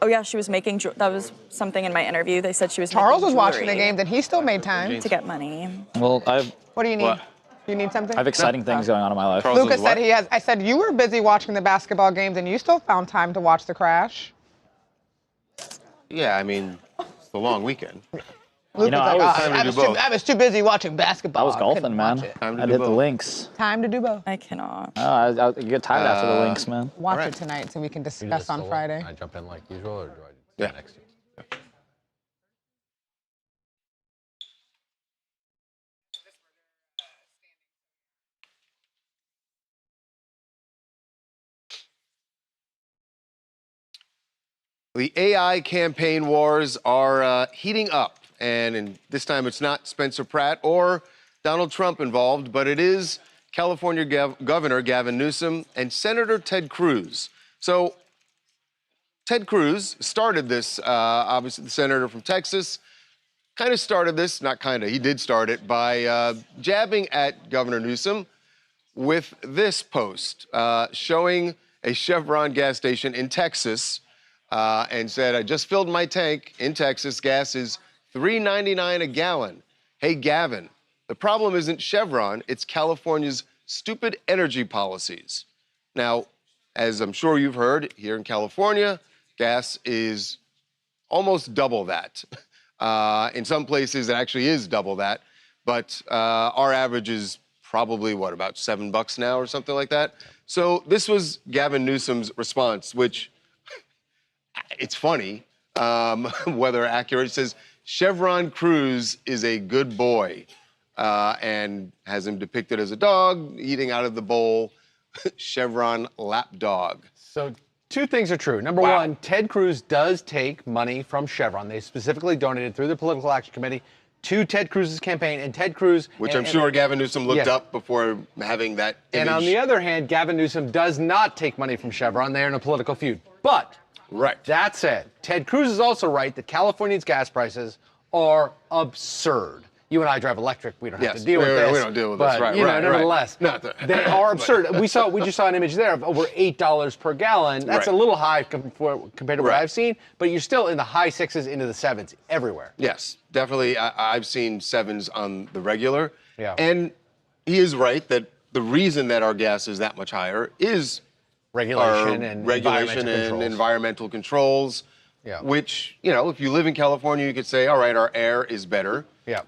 Oh yeah, she was making, that was something in my interview. They said she was Charles was making watching the jewelry games and he still made time. to get money. Well, What do you need? What? You need something? I have exciting things going on in my life. Charles Luca was what? said he has. I said you were busy watching the basketball games and you still found time to watch the crash. Yeah, I mean, it's the long weekend. Luca's I like, was- "Oh, time to I do was both. I was too busy watching basketball. I was golfing, couldn't man. watch it." Time to I'd do hit the both. links. Time to do both. I cannot. Oh, I get tired after the links, man. Watch Alright. it tonight so we can discuss on Friday. I jump in like usual, or do I do Yeah. it next to you? The AI campaign wars are heating up, and this time it's not Spencer Pratt or Donald Trump involved, but it is California Governor Gavin Newsom and Senator Ted Cruz. So Ted Cruz started this, obviously the senator from Texas, kind of started this, not kind of, he did start it by jabbing at Governor Newsom with this post showing a Chevron gas station in Texas and said, I just filled my tank in Texas. Gas is $3.99 a gallon. Hey, Gavin, the problem isn't Chevron, it's California's stupid energy policies. Now, as I'm sure you've heard, here in California, gas is almost double that. In some places, it actually is double that. But our average is probably, what, about $7 now or something like that? So this was Gavin Newsom's response, which it's funny, whether accurate. It says, Chevron Cruz is a good boy, and has him depicted as a dog eating out of the bowl. Chevron lap dog. So two things are true. Number one, Ted Cruz does take money from Chevron. They specifically donated through the Political Action Committee to Ted Cruz's campaign, and Ted Cruz... Which I'm sure Gavin Newsom looked up before having that image. And on the other hand, Gavin Newsom does not take money from Chevron. They're in a political feud. But, that said, Ted Cruz is also right that California's gas prices are absurd. You and I drive electric. We don't have to deal with this. We don't deal with but, this, right? You know, nevertheless, they are absurd. But- We just saw an image there of over $8 per gallon. That's a little high compared to what I've seen, but you're still in the high sixes into the sevens everywhere. Yes, definitely. I've seen sevens on the regular. Yeah. And he is right that the reason that our gas is that much higher is regulation and environmental controls. Yeah. Which, you know, if you live in California, you could say, all right, our air is better. Yeah.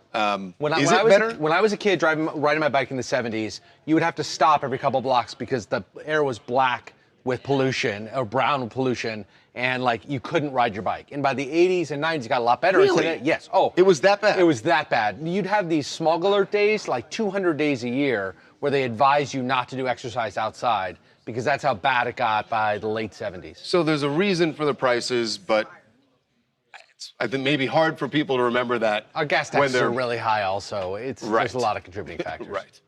When I was a kid riding my bike in the 70s, you would have to stop every couple blocks because the air was black with pollution or brown with pollution, and like you couldn't ride your bike. And by the 80s and 90s, it got a lot better. Really? Yes. Oh, it was that bad. It was that bad. You'd have these smog alert days, like 200 days a year, where they advise you not to do exercise outside because that's how bad it got by the late 70s. So there's a reason for the prices, but it's, I think, maybe hard for people to remember that. Our gas taxes are really high also. There's a lot of contributing factors. Right.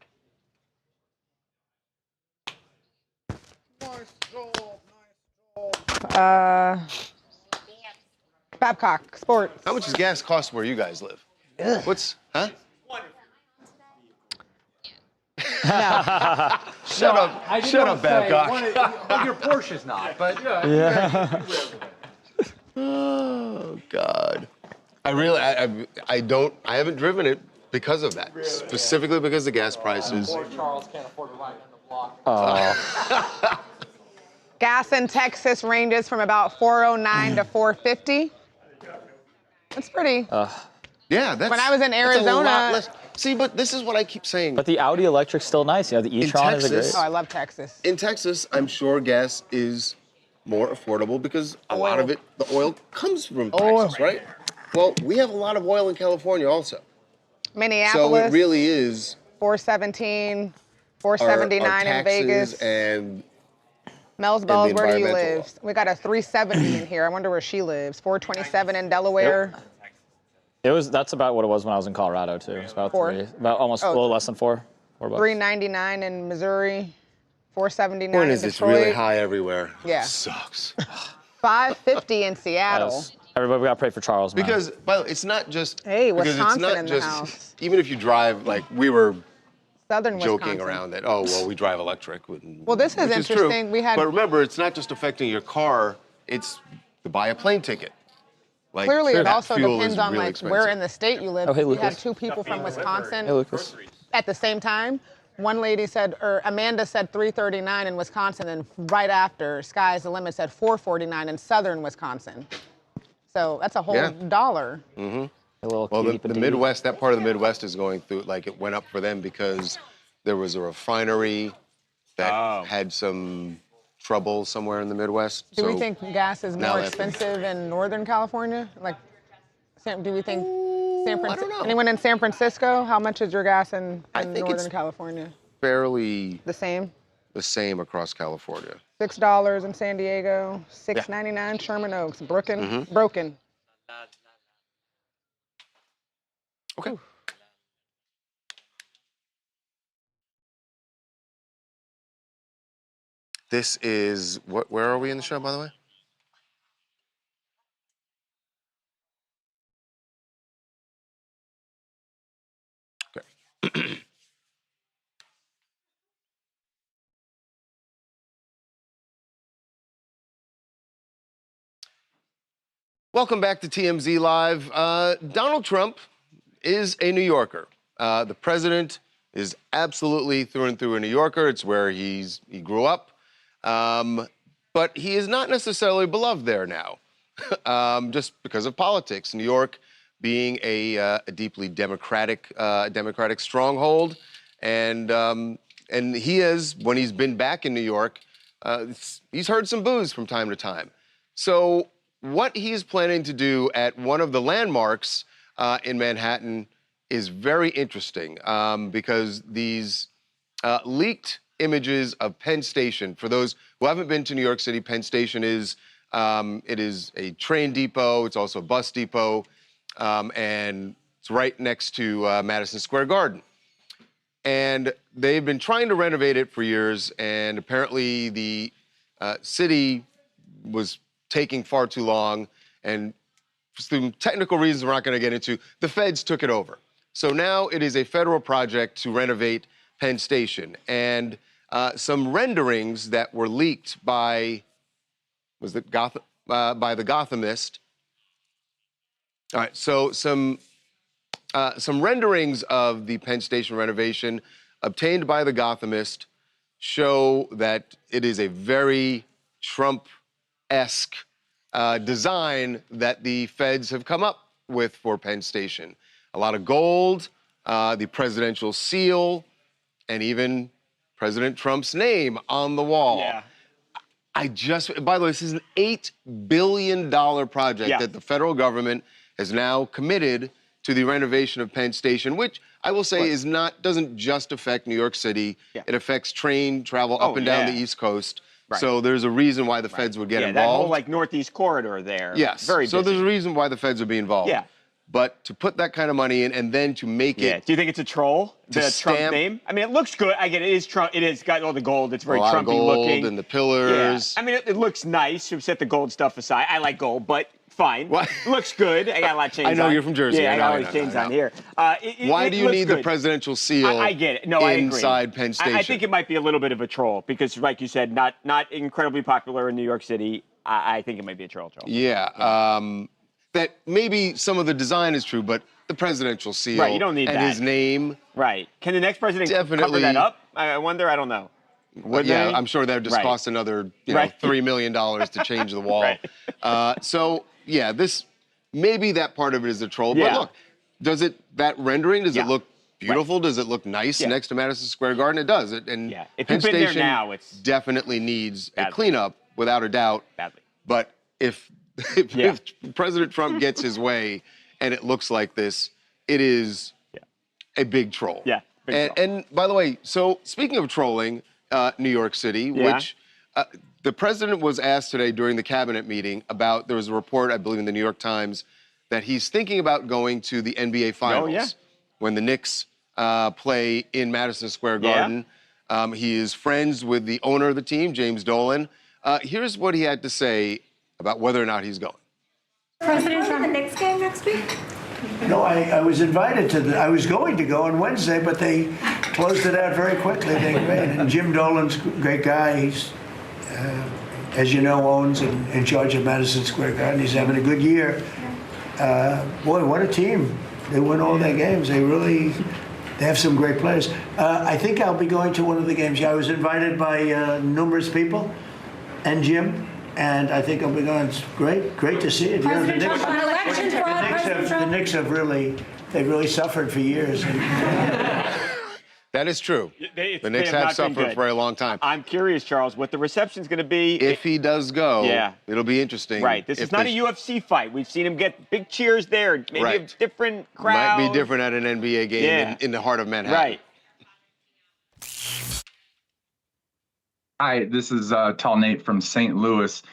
Babcock, sports. How much does gas cost where you guys live? What's, huh? Shut up, Babcock. Your Porsche's not, but Oh God. I haven't driven it because of that. Specifically because of the gas prices. Charles can't afford to ride on the block. Gas in Texas ranges from about $4.09 to $4.50. That's pretty. Yeah, that's. When I was in that's Arizona. a lot less. See, but this is what I keep saying. But the Audi Electric's still nice. You know, the e-tron is a great. Oh, I love Texas. In Texas, I'm sure gas is more affordable because a lot of it, the oil comes from Texas, right? Well, we have a lot of oil in California also. Minneapolis. So it really is. $4.17, $4.79 in Vegas. And Mel's Bells, and the where do you environmental live? We got a 370 in here. I wonder where she lives. 427 in Delaware. That's about what it was when I was in Colorado too. It's about about almost a little less than $4. $3.99 in Missouri. $4.79 Point in is, Detroit. it's really high everywhere. Yeah. Sucks. $5.50 in Seattle. Everybody got to pray for Charles, man. Because, by the way, it's not just. Hey, because Wisconsin it's not in the just, house. Even if you drive, like we were Southern joking Wisconsin. around that, oh, well, we drive electric. Well, this is which interesting. True. We had. But remember, it's not just affecting your car, it's to buy a plane ticket. Like, Clearly, it that also fuel depends is on really like expensive. where in the state you live. Oh, hey, We had Lucas. 2 people from Wisconsin Hey, Lucas. at the same time. One lady said, or Amanda said $3.39 in Wisconsin, and right after, Sky's the Limit said $4.49 in Southern Wisconsin. So that's a whole dollar. Mm-hmm. Well, the Midwest, that part of the Midwest is going through, like it went up for them because there was a refinery that had some trouble somewhere in the Midwest. Do so we think gas is now more that- expensive in Northern California? Like, do we think San I don't know. anyone in San Francisco? How much is your gas in think Northern it's California? fairly The same. the same across California. $6 in San Diego, $6.99 Sherman Oaks, Broken. Okay. This is where are we in the show, by the way? Okay. Welcome back to TMZ Live. Donald Trump is a New Yorker. The president is absolutely through and through a New Yorker. It's where he grew up. But he is not necessarily beloved there now, just because of politics. New York being a deeply democratic stronghold. And he has, when he's been back in New York, he's heard some boos from time to time. So what he's planning to do at one of the landmarks in Manhattan is very interesting because these leaked images of Penn Station, for those who haven't been to New York City, Penn Station is it is a train depot. It's also a bus depot, and it's right next to Madison Square Garden. And they've been trying to renovate it for years, and apparently the city was taking far too long, and for some technical reasons we're not going to get into, the feds took it over. So now it is a federal project to renovate Penn Station. And some renderings that were leaked by, by the Gothamist. All right, so some renderings of the Penn Station renovation obtained by the Gothamist show that it is a very Trump-esque design that the feds have come up with for Penn Station. A lot of gold, the presidential seal, and even President Trump's name on the wall. Yeah. By the way, this is an $8 billion project that the federal government has now committed to the renovation of Penn Station, which I will say doesn't just affect New York City. It affects train travel up and down the East Coast. Right. So there's a reason why the feds would get involved. That whole like Northeast corridor there. Yes. Very so busy. there's a reason why the feds would be involved. Yeah. But to put that kind of money in and then to make it. Do you think it's a troll? The Trump name? I mean, it looks good. I get it. It is Trump. It has got all the gold. It's very Trumpy looking. And the pillars. Yeah. I mean, it looks nice. You set the gold stuff aside. I like gold, but fine. What? It looks good. I got a lot of chains on. I know you're from Jersey. Yeah, I got all these chains on here. Why do you need the presidential seal I get it. No, I agree. inside Penn Station? I think it might be a little bit of a troll because, like you said, not incredibly popular in New York City. I think it might be a troll. Yeah. That maybe some of the design is true, but the presidential seal you don't need and that. his name. Right. Can the next president definitely cover that up? I wonder. I don't know. Would yeah, they? I'm sure that would just cost another $3 million to change the wall. So yeah, maybe that part of it is a troll. But look, that rendering, does it look beautiful? Does it look nice next to Madison Square Garden? It does. And if Penn you've been there Station now, it's definitely needs a cleanup without a doubt. But if President Trump gets his way and it looks like this, it is a big troll. Yeah. And by the way, so speaking of trolling, New York City, which the president was asked today during the cabinet meeting about, there was a report, I believe in the New York Times, that he's thinking about going to the NBA Finals when the Knicks play in Madison Square Garden. He is friends with the owner of the team, James Dolan. Here's what he had to say about whether or not he's going. President Trump, the Knicks game next week? No, I was invited to I was going to go on Wednesday, but they closed it out very quickly. And Jim Dolan's a great guy. He's, as you know, owns and in charge of Madison Square Garden. He's having a good year. Boy, what a team. They win all their games. They have some great players. I think I'll be going to one of the games. I was invited by numerous people and Jim. And I think I'll be going. It's great to see it. President Trump, on election fraud, The Knicks have really suffered for years. That is true. The Knicks have suffered for a long time. I'm curious, Charles, what the reception's going to be. If he does go, it'll be interesting. Right. This is not a UFC fight. We've seen him get big cheers there. Maybe a different crowd. Might be different at an NBA game in the heart of Manhattan. Right. Hi, this is Tall Nate from St. Louis.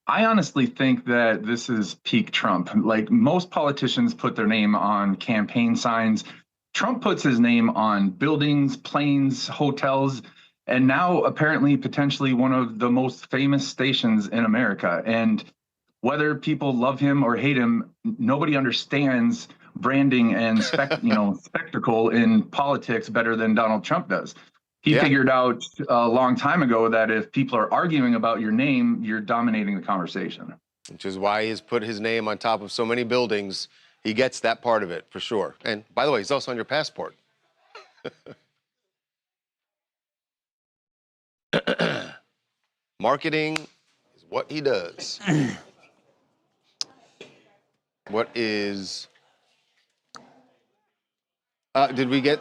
I honestly think that this is peak Trump. Like, most politicians put their name on campaign signs. Trump puts his name on buildings, planes, hotels, and now apparently potentially one of the most famous stations in America. And whether people love him or hate him, nobody understands branding and spectacle in politics better than Donald Trump does. He figured out a long time ago that if people are arguing about your name, you're dominating the conversation. which is why he's put his name on top of so many buildings. He gets that part of it, for sure. And by the way, he's also on your passport. Marketing is what he does. What is... did we get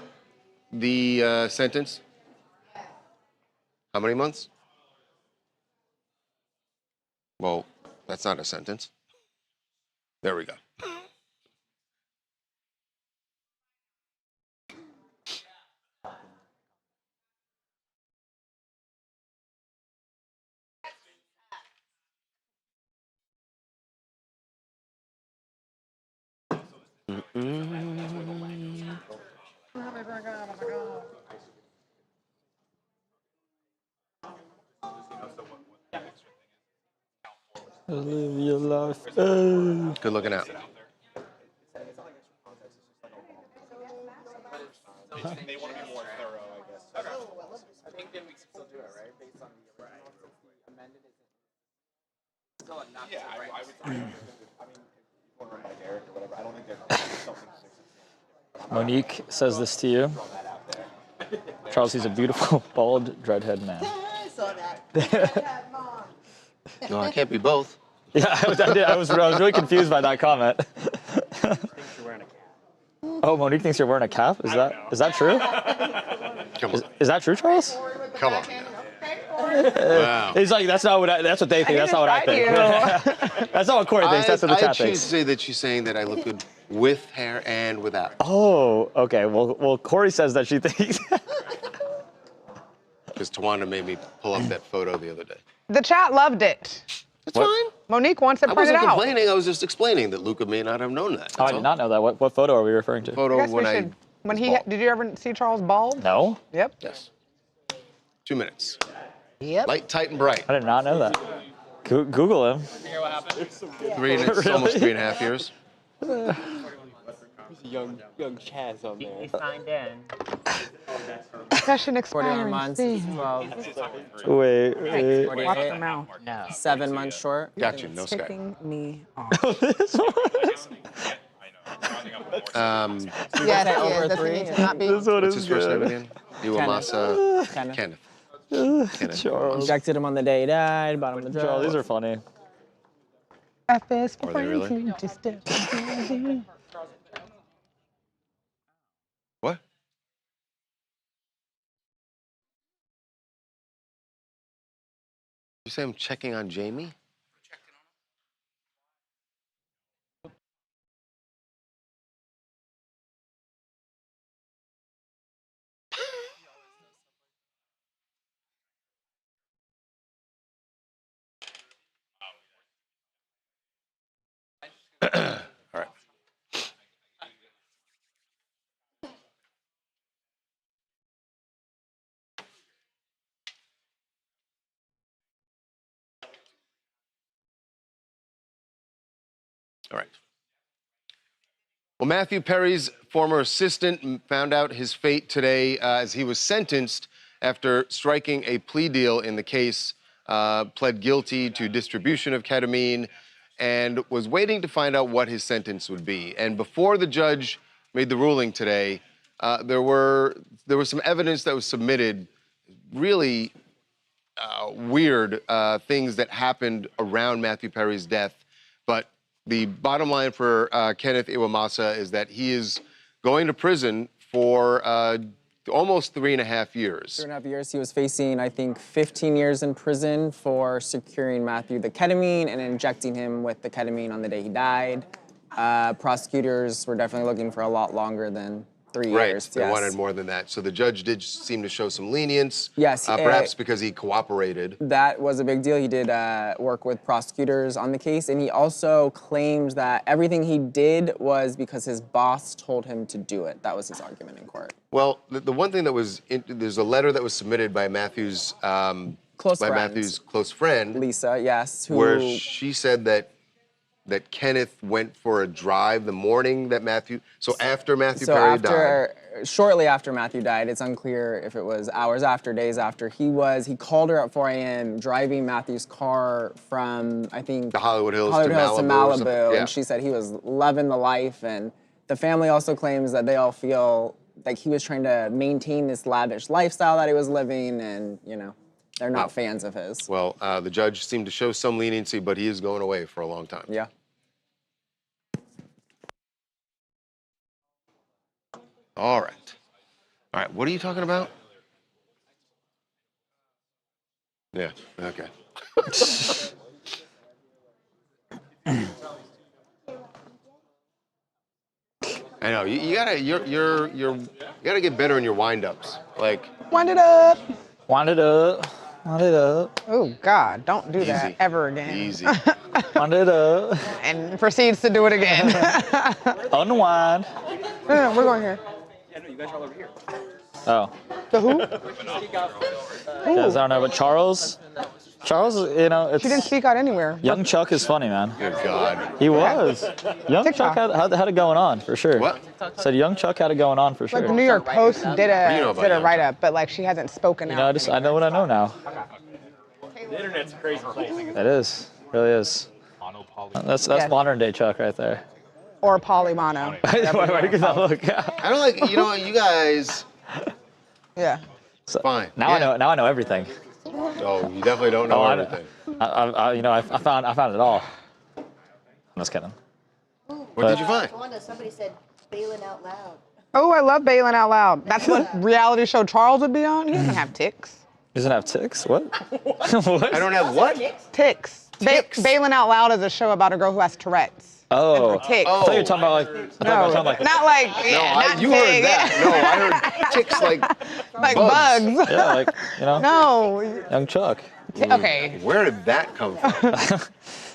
the sentence? How many months? Well, that's not a sentence. There we go. Live your life. Good looking out. They want to be more thorough, I guess. I think then we can still do it, right? Based on the amended. Still not. Yeah, I would. I mean, you want to run like Eric or whatever. I don't think there's something. Monique says this to you. Charles, he's a beautiful, bald, dreadhead man. I saw that. No, I can't be both. Yeah, I was really confused by that comment. Oh, Monique thinks you're wearing a cap? Is that true? Come on. Is that true, Charles? Come on. Wow. He's like, that's what they think. That's not what I think. That's not what Corey thinks. That's what the chat I choose thinks. to say that she's saying that I look good with hair and without. Oh, okay. Well, Corey says that she thinks. Because Tawanda made me pull up that photo the other day. The chat loved it. It's fine. Monique wants it I printed wasn't out. complaining. I was just explaining that Luca may not have known that. Oh, I did not know that. What photo are we referring to? Photo when I When he did you ever see Charles bald? No. Yep. Yes. 2 minutes. Yep. Light, tight, and bright. I did not know that. Google him. Hear what happened? It's almost 3.5 years. There's a young Chaz on there. He signed in. Session 41 months, expiring. 12. Wait. 48. Watch the mouth. No. 7 months short. Got you. No Skype. Taking me off. Yes, over does he 3. need to not be? This one What's is his first name good. again? Iwamasa Kenneth. Charles. Injected him on the day he died, bought him the drug. Charles, these are funny. FS Are they really? What? You say I'm checking on Jamie? All right. All right. Well, Matthew Perry's former assistant found out his fate today as he was sentenced after striking a plea deal in the case, pled guilty to distribution of ketamine, and was waiting to find out what his sentence would be. And before the judge made the ruling today, there was some evidence that was submitted, really weird things that happened around Matthew Perry's death. But the bottom line for Kenneth Iwamasa is that he is going to prison for almost 3.5 years. 3.5 years. He was facing, I think, 15 years in prison for securing Matthew the ketamine and injecting him with the ketamine on the day he died. Prosecutors were definitely looking for a lot longer than 3 years. Right, they wanted more than that. So the judge did seem to show some lenience. Yes. Perhaps because he cooperated. That was a big deal. He did work with prosecutors on the case, and he also claimed that everything he did was because his boss told him to do it. That was his argument in court. Well, the one thing that was, there's a letter that was submitted by Matthew's close friend, Lisa, yes, where she said that Kenneth went for a drive the morning that after Matthew Perry died. shortly after Matthew died. It's unclear if it was hours after, days after. He called her at 4 a.m. driving Matthew's car from, I think, the Hollywood Hills to or something. Malibu. Yeah. And she said he was loving the life. And the family also claims that they all feel like he was trying to maintain this lavish lifestyle that he was living, and, you know, they're not fans of his. Well, the judge seemed to show some leniency, but he is going away for a long time. Yeah. All right. All right, what are you talking about? Yeah, okay. I know, you gotta get better in your wind-ups. Like, Wind it up. Wind it up. Wind it up. Oh, God, don't do that Easy. ever again. Easy. Wind it up. And proceeds to do it again. Unwind. No, we're going here. Yeah, no, you guys are all over here. Oh. The who? Guys, I don't know, but Charles, you know, it's... She didn't speak out anywhere. Young Chuck is funny, man. Good God. He was. Young TikTok. Chuck had it going on, for sure. What? Said Young Chuck had it going on, for sure. Like the New York Post did do you know about a Young write-up, but like she hasn't spoken You know, out. I know what I know now. The internet's a crazy place. It is. It really is. That's Yes. modern day Chuck right there. Or polymono. Why do you not look? I don't like, you know, you guys, Yeah. fine. Now Yeah. I know everything. Oh, you definitely don't know everything. I found it all. I'm just kidding. What did you find? Somebody said bailing out loud. Oh, I love bailing out loud. That's what reality show Charles would be on. He doesn't have ticks. He doesn't have ticks? What? I don't have what? Ticks. Ticks. Bailing Out Loud is a show about a girl who has Tourette's. Oh. And her ticks. I thought you were talking about like. Not like, yeah, not you tick. heard that. No, I heard ticks like Like bugs. bugs. Yeah, like, you know. No. Young Chuck. Okay. Where did that come from?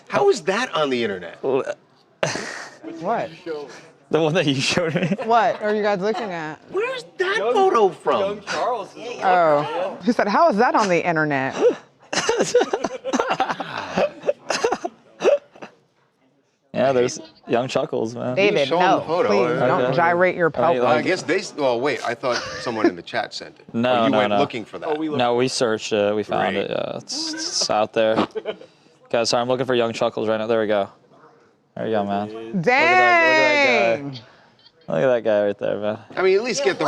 How is that on the internet? What? The one that you showed me. What are you guys looking at? Where's that photo from? Young Charles. Oh. He said, how is that on the internet? Yeah, there's Young Chuckles, man. David, show him no. the photo. Please don't Okay. gyrate your I mean, pelvis. I guess they. Well, wait. I thought someone in the chat sent it. No, Or you no, went no. looking for that. No, we searched it. We found Great. it. Yeah, it's out there. Guys, sorry, I'm looking for Young Chuckles right now. There we go. There you go, man. Dang. Look at that guy right there, man. I mean, at least get the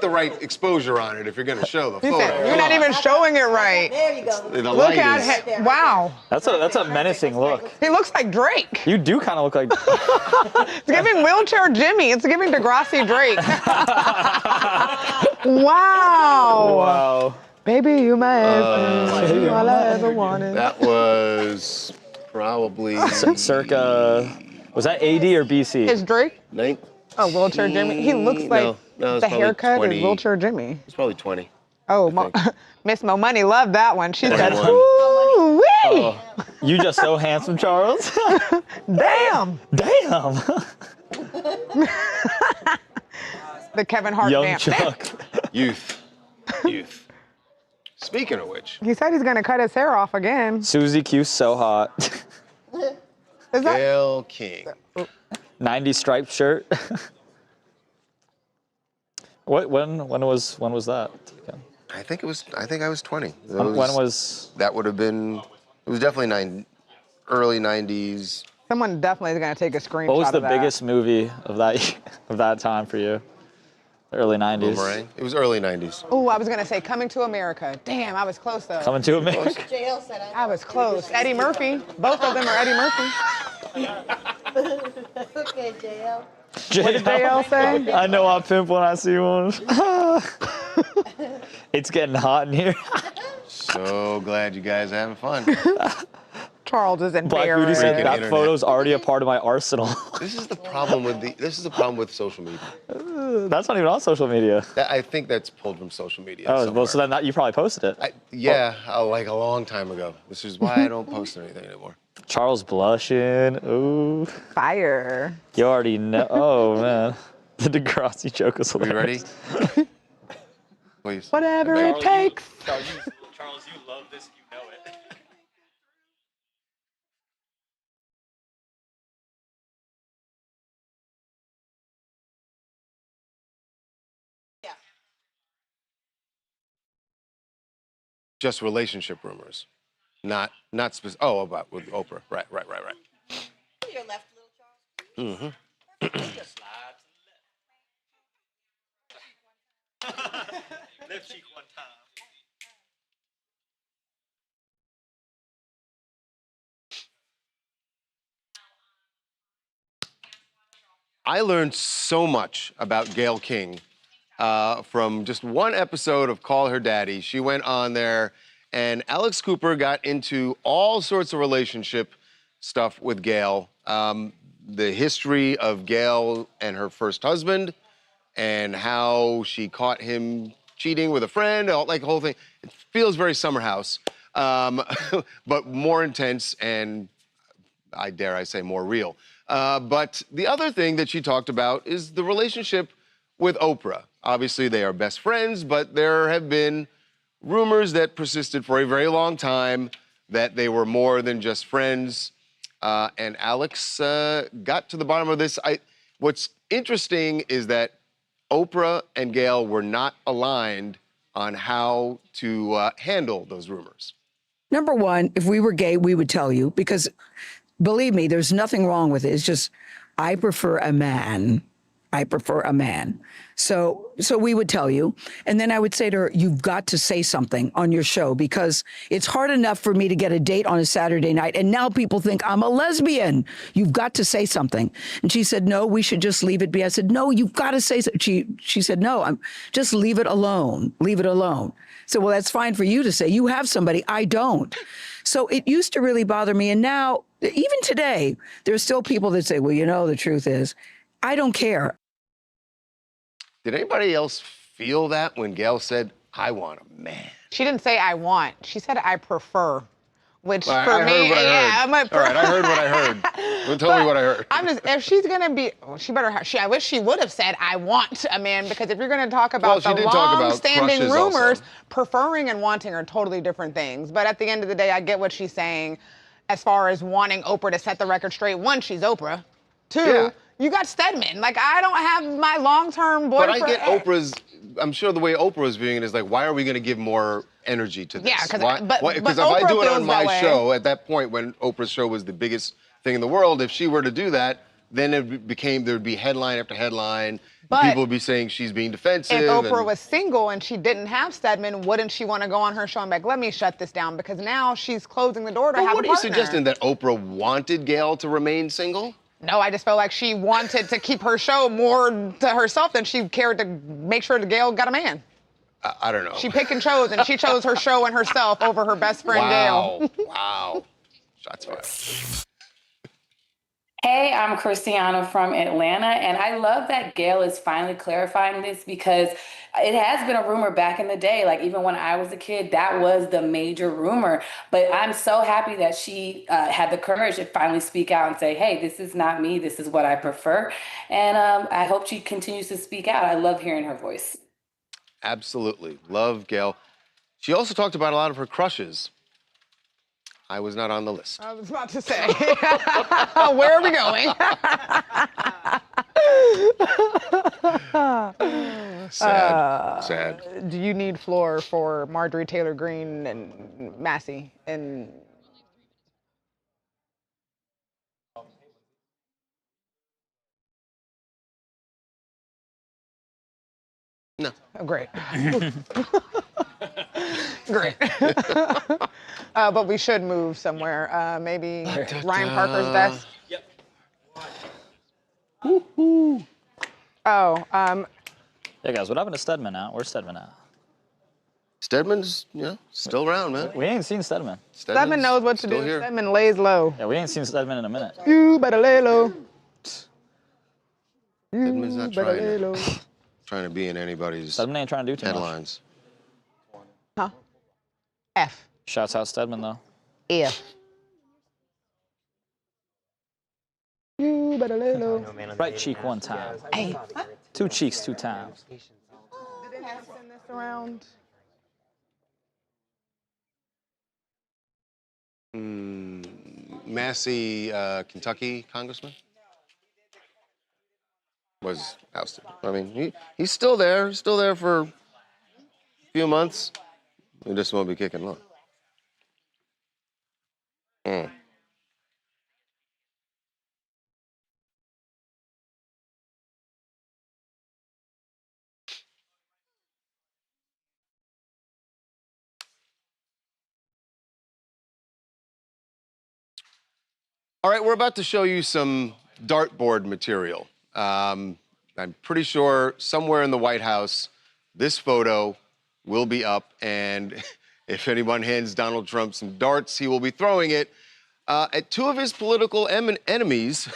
right exposure on it if you're going to show the He photo. said, you're not even showing it right. There you go. The Look light at is- him. Wow. That's a menacing look. He looks like Drake. You do kind of look like. It's giving wheelchair Jimmy. It's giving Degrassi Drake. Wow. Wow. Baby, you my everything. You all I ever wanted. That was probably Circa. Was that AD or BC? Is Drake? Nine- Oh, wheelchair Jimmy. He looks like no, it's the probably haircut 20. is wheelchair Jimmy. It's probably 20. Oh, Miss Mo Money loved that one. She said, 21. ooh wee. Oh, you just so handsome, Charles. Damn. Damn. The Kevin Hart Young dance. Chuck. Youth. Speaking of which, He said he's gonna cut his hair off again. Susie Q's so hot. Is that? Gail King. 90 striped shirt. When was that? I think I was 20. When was? That would have been. It was definitely early 90s. Someone definitely is gonna take a screenshot. What was the of that. biggest movie of that time for you? The early 90s. Boomerang. It was early 90s. Oh, I was gonna say Coming to America. Damn, I was close though. Coming to America. JL said I was close. Eddie Murphy. Both of them are Eddie Murphy. Okay, JL. What did JL say? I know I pimp when I see one. It's getting hot in here. So glad you guys are having fun. Charles is Black Beauty said embarrassed. that internet. photo's already a part of my arsenal. This is the problem with social media. That's not even on social media. I think that's pulled from social media. Oh, well, somewhere. so then you probably posted it. Like a long time ago. This is why I don't post anything anymore. Charles blushing. Ooh. Fire. You already know. Oh, man. The Degrassi joke was hilarious. We ready? Please. Whatever it takes. Charles, you love this. You know it. just relationship rumors, not specific. Oh, about with Oprah. Right. Your left, little Charles. Left cheek one time. I learned so much about Gayle King from just one episode of Call Her Daddy. She went on there, and Alex Cooper got into all sorts of relationship stuff with Gayle. The history of Gayle and her first husband, and how she caught him cheating with a friend, like the whole thing. It feels very Summer House, but more intense and, I dare I say, more real. But the other thing that she talked about is the relationship with Oprah. Obviously, they are best friends, but there have been rumors that persisted for a very long time that they were more than just friends. And Alex got to the bottom of this. What's interesting is that Oprah and Gayle were not aligned on how to handle those rumors. Number one, if we were gay, we would tell you, because believe me, there's nothing wrong with it. It's just, I prefer a man. I prefer a man. So we would tell you. And then I would say to her, you've got to say something on your show, because it's hard enough for me to get a date on a Saturday night, and now people think I'm a lesbian. You've got to say something. And she said, no, we should just leave it be. I said, no, you've got to say something. She said, no, just leave it alone. Leave it alone. So, well, that's fine for you to say. You have somebody. I don't. So it used to really bother me. And now, even today, there's still people that say, well, you know, the truth is, I don't care. Did anybody else feel that when Gayle said, I want a man? She didn't say I want. She said I prefer. Which Well, for I me, heard what I yeah, heard. All right, I heard what I heard. Well, tell me what I heard. I'm just, if she's gonna be, well, she better. I wish she would have said I want a man, because if you're gonna talk about the long-standing rumors, preferring and wanting are totally different things. But at the end of the day, I get what she's saying, as far as wanting Oprah to set the record straight. one, she's Oprah. Two, you got Stedman. Like, I don't have my long-term boyfriend. But I get Oprah's. I'm sure the way Oprah is viewing it is like, why are we going to give more energy to this? Yeah, because if I do it on my show, at that point when Oprah's show was the biggest thing in the world, if she were to do that, then there'd be headline after headline. But people would be saying she's being defensive. If Oprah was single and she didn't have Stedman, wouldn't she want to go on her show and be like, let me shut this down? Because now she's closing the door to have a partner. What are you suggesting, that Oprah wanted Gayle to remain single? No, I just felt like she wanted to keep her show more to herself than she cared to make sure that Gayle got a man. I don't know. She picked and chose, and she chose her show and herself over her best friend Gayle. Wow. Shots fired. Hey, I'm Christiana from Atlanta, and I love that Gayle is finally clarifying this, because it has been a rumor back in the day. Like, even when I was a kid, that was the major rumor. But I'm so happy that she had the courage to finally speak out and say, hey, this is not me. This is what I prefer. And I hope she continues to speak out. I love hearing her voice. Absolutely. Love Gayle. She also talked about a lot of her crushes. I was not on the list. I was about to say, where are we going? Sad. Do you need floor for Marjorie Taylor Greene and Massey and? No. Oh, great. Great. But we should move somewhere. Maybe Ryan Parker's desk. Yep. Oh. Yeah, guys, what happened to Stedman now? Where's Stedman at? Stedman's, still around, man. We ain't seen Stedman. Stedman knows what to do. here. Stedman lays low. Yeah, we ain't seen Stedman in a minute. You better lay low. Stedman's not trying to be in anybody's Stedman ain't trying to do too headlines. Huh? F. Shouts out Stedman, though. F. You better lay low. Right cheek one time. Hey. Two cheeks 2 times. Did they have to send this around? Massey, Kentucky congressman, was ousted. I mean, he's still there. He's still there for a few months. It just won't be kicking. Look. Mm. All right, we're about to show you some dartboard material. I'm pretty sure somewhere in the White House, this photo will be up, and if anyone hands Donald Trump some darts, he will be throwing it at two of his political enemies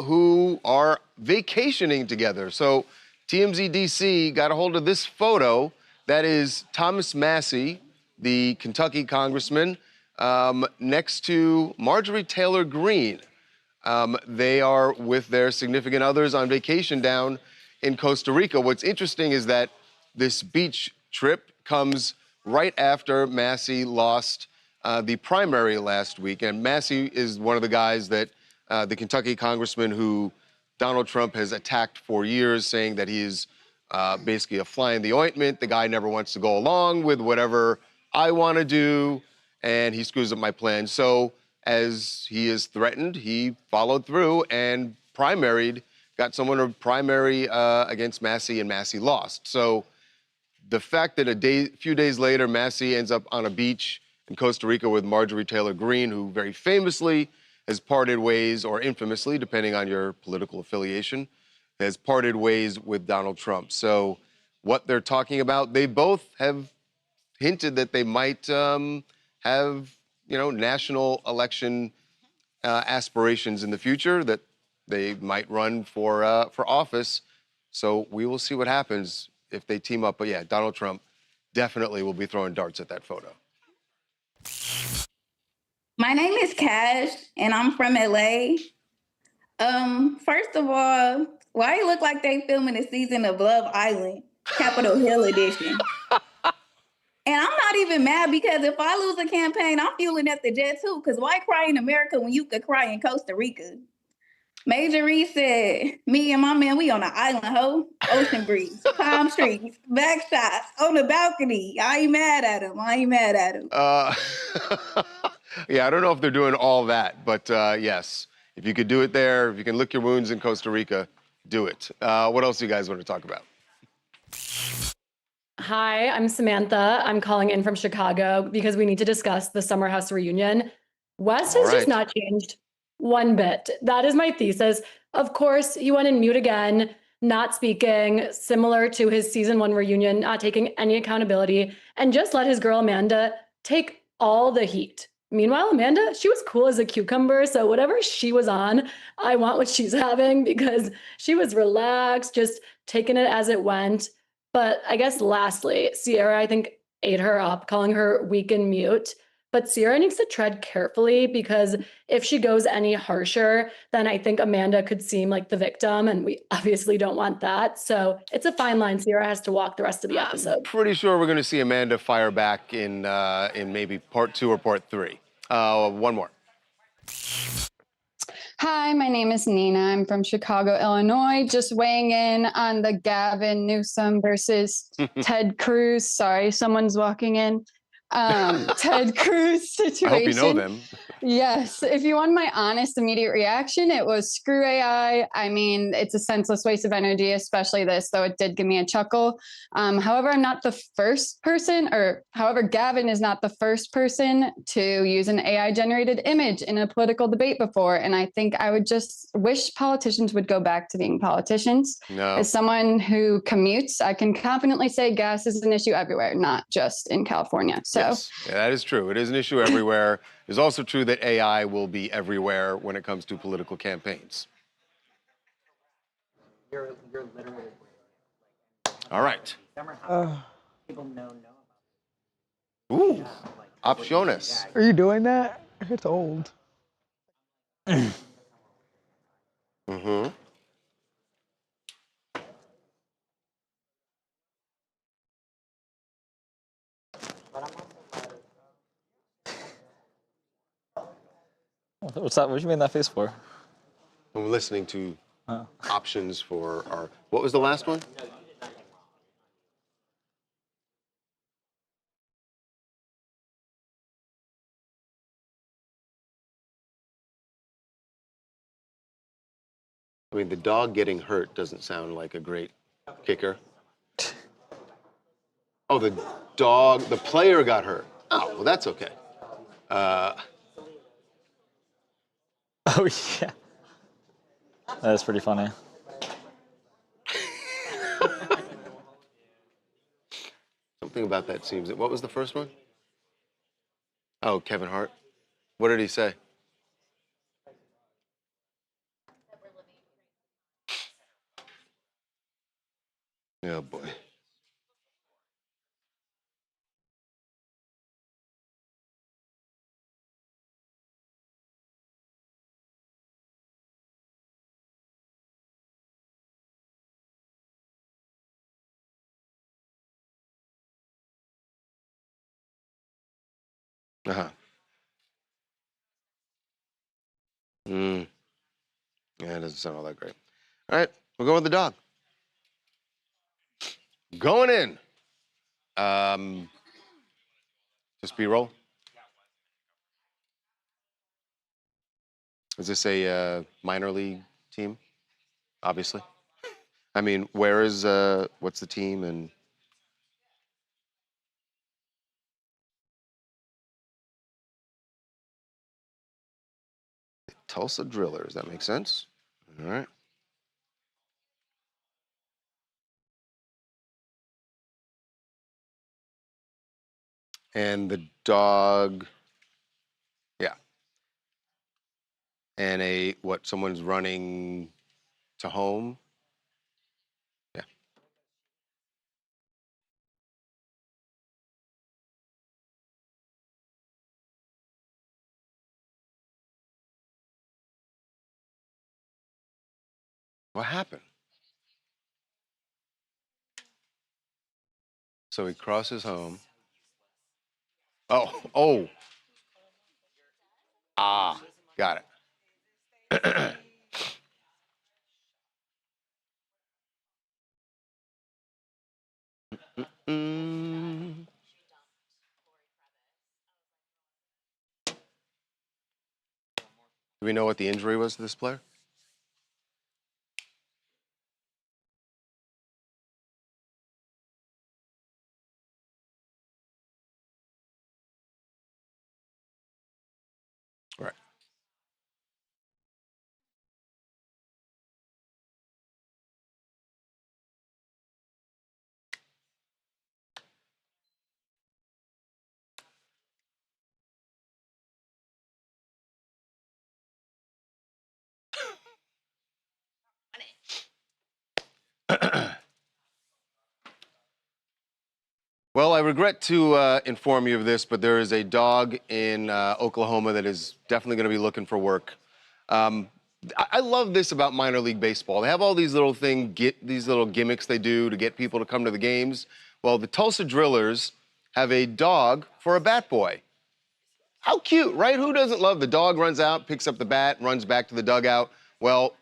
who are vacationing together. So TMZ DC got a hold of this photo. That is Thomas Massie, the Kentucky congressman, next to Marjorie Taylor Greene. They are with their significant others on vacation down in Costa Rica. What's interesting is that this beach trip comes right after Massie lost the primary last week. And Massie is one of the guys that the Kentucky congressman who Donald Trump has attacked for years, saying that he is basically a fly in the ointment. The guy never wants to go along with whatever I want to do, and he screws up my plans. So as he is threatened, he followed through and primaried, got someone to primary against Massie, and Massie lost. So the fact that a few days later, Massie ends up on a beach in Costa Rica with Marjorie Taylor Greene, who very famously has parted ways, or infamously, depending on your political affiliation, has parted ways with Donald Trump. So what they're talking about, they both have hinted that they might have, national election aspirations in the future, that they might run for office. So we will see what happens if they team up. But yeah, Donald Trump definitely will be throwing darts at that photo. My name is Cash, and I'm from LA. First of all, why it look like they filming a season of Love Island, Capitol Hill edition? And I'm not even mad, because if I lose a campaign, I'm fueling at the jet too. Because why cry in America when you could cry in Costa Rica? Major Reed said, me and my man, we on an island, ho. Ocean breeze, palm trees, back shots, on the balcony. I ain't mad at him. Yeah, I don't know if they're doing all that, but yes, if you could do it there, if you can lick your wounds in Costa Rica, do it. What else do you guys want to talk about? Hi, I'm Samantha. I'm calling in from Chicago because we need to discuss the Summer House reunion. Wes has just not changed one bit. That is my thesis. Of course, he went in mute again, not speaking, similar to his season 1 reunion, not taking any accountability, and just let his girl Amanda take all the heat. Meanwhile, Amanda, she was cool as a cucumber, so whatever she was on, I want what she's having, because she was relaxed, just taking it as it went. But I guess lastly, Sierra, I think, ate her up, calling her weak and mute. But Sierra needs to tread carefully, because if she goes any harsher, then I think Amanda could seem like the victim, and we obviously don't want that. So it's a fine line Sierra has to walk the rest of the episode. Pretty sure we're going to see Amanda fire back in maybe part 2 or part 3. One more. Hi, my name is Nina. I'm from Chicago, Illinois. Just weighing in on the Gavin Newsom versus Ted Cruz. Sorry, someone's walking in. Ted Cruz situation. I hope you know them. Yes. If you want my honest, immediate reaction, it was screw AI. I mean, it's a senseless waste of energy, especially this, though it did give me a chuckle. However, I'm not the first person, however, Gavin is not the first person to use an AI generated image in a political debate before. And I think I would just wish politicians would go back to being politicians. No. As someone who commutes, I can confidently say gas is an issue everywhere, not just in California. So. Yes, yeah, that is true. It is an issue everywhere. It's also true that AI will be everywhere when it comes to political campaigns. You're literally. All right. People know. Ooh, opciones. Are you doing that? It's old. Mm-hmm. What's that? What you made that face for? I'm listening to options for our. What was the last one? I mean, the dog getting hurt doesn't sound like a great kicker. Oh, the player got hurt. Oh, well, that's okay. Oh, yeah. That's pretty funny. Something about that seems. What was the first one? Oh, Kevin Hart. What did he say? Oh, boy. Uh-huh. Mm. Yeah, it doesn't sound all that great. All right, we're going with the dog. Going in. Just B-roll. Is this a minor league team? Obviously. I mean, what's the team and... Tulsa Drillers, that makes sense. All right. And the dog, yeah. And someone's running to home? Yeah. What happened? So he crosses home. Oh. Ah, got it. Mm. Do we know what the injury was to this player? Right. Well, I regret to inform you of this, but there is a dog in Oklahoma that is definitely going to be looking for work. I love this about minor league baseball. They have all these little these little gimmicks they do to get people to come to the games. Well, the Tulsa Drillers have a dog for a bat boy. How cute, right? Who doesn't love the dog runs out, picks up the bat, runs back to the dugout? Well,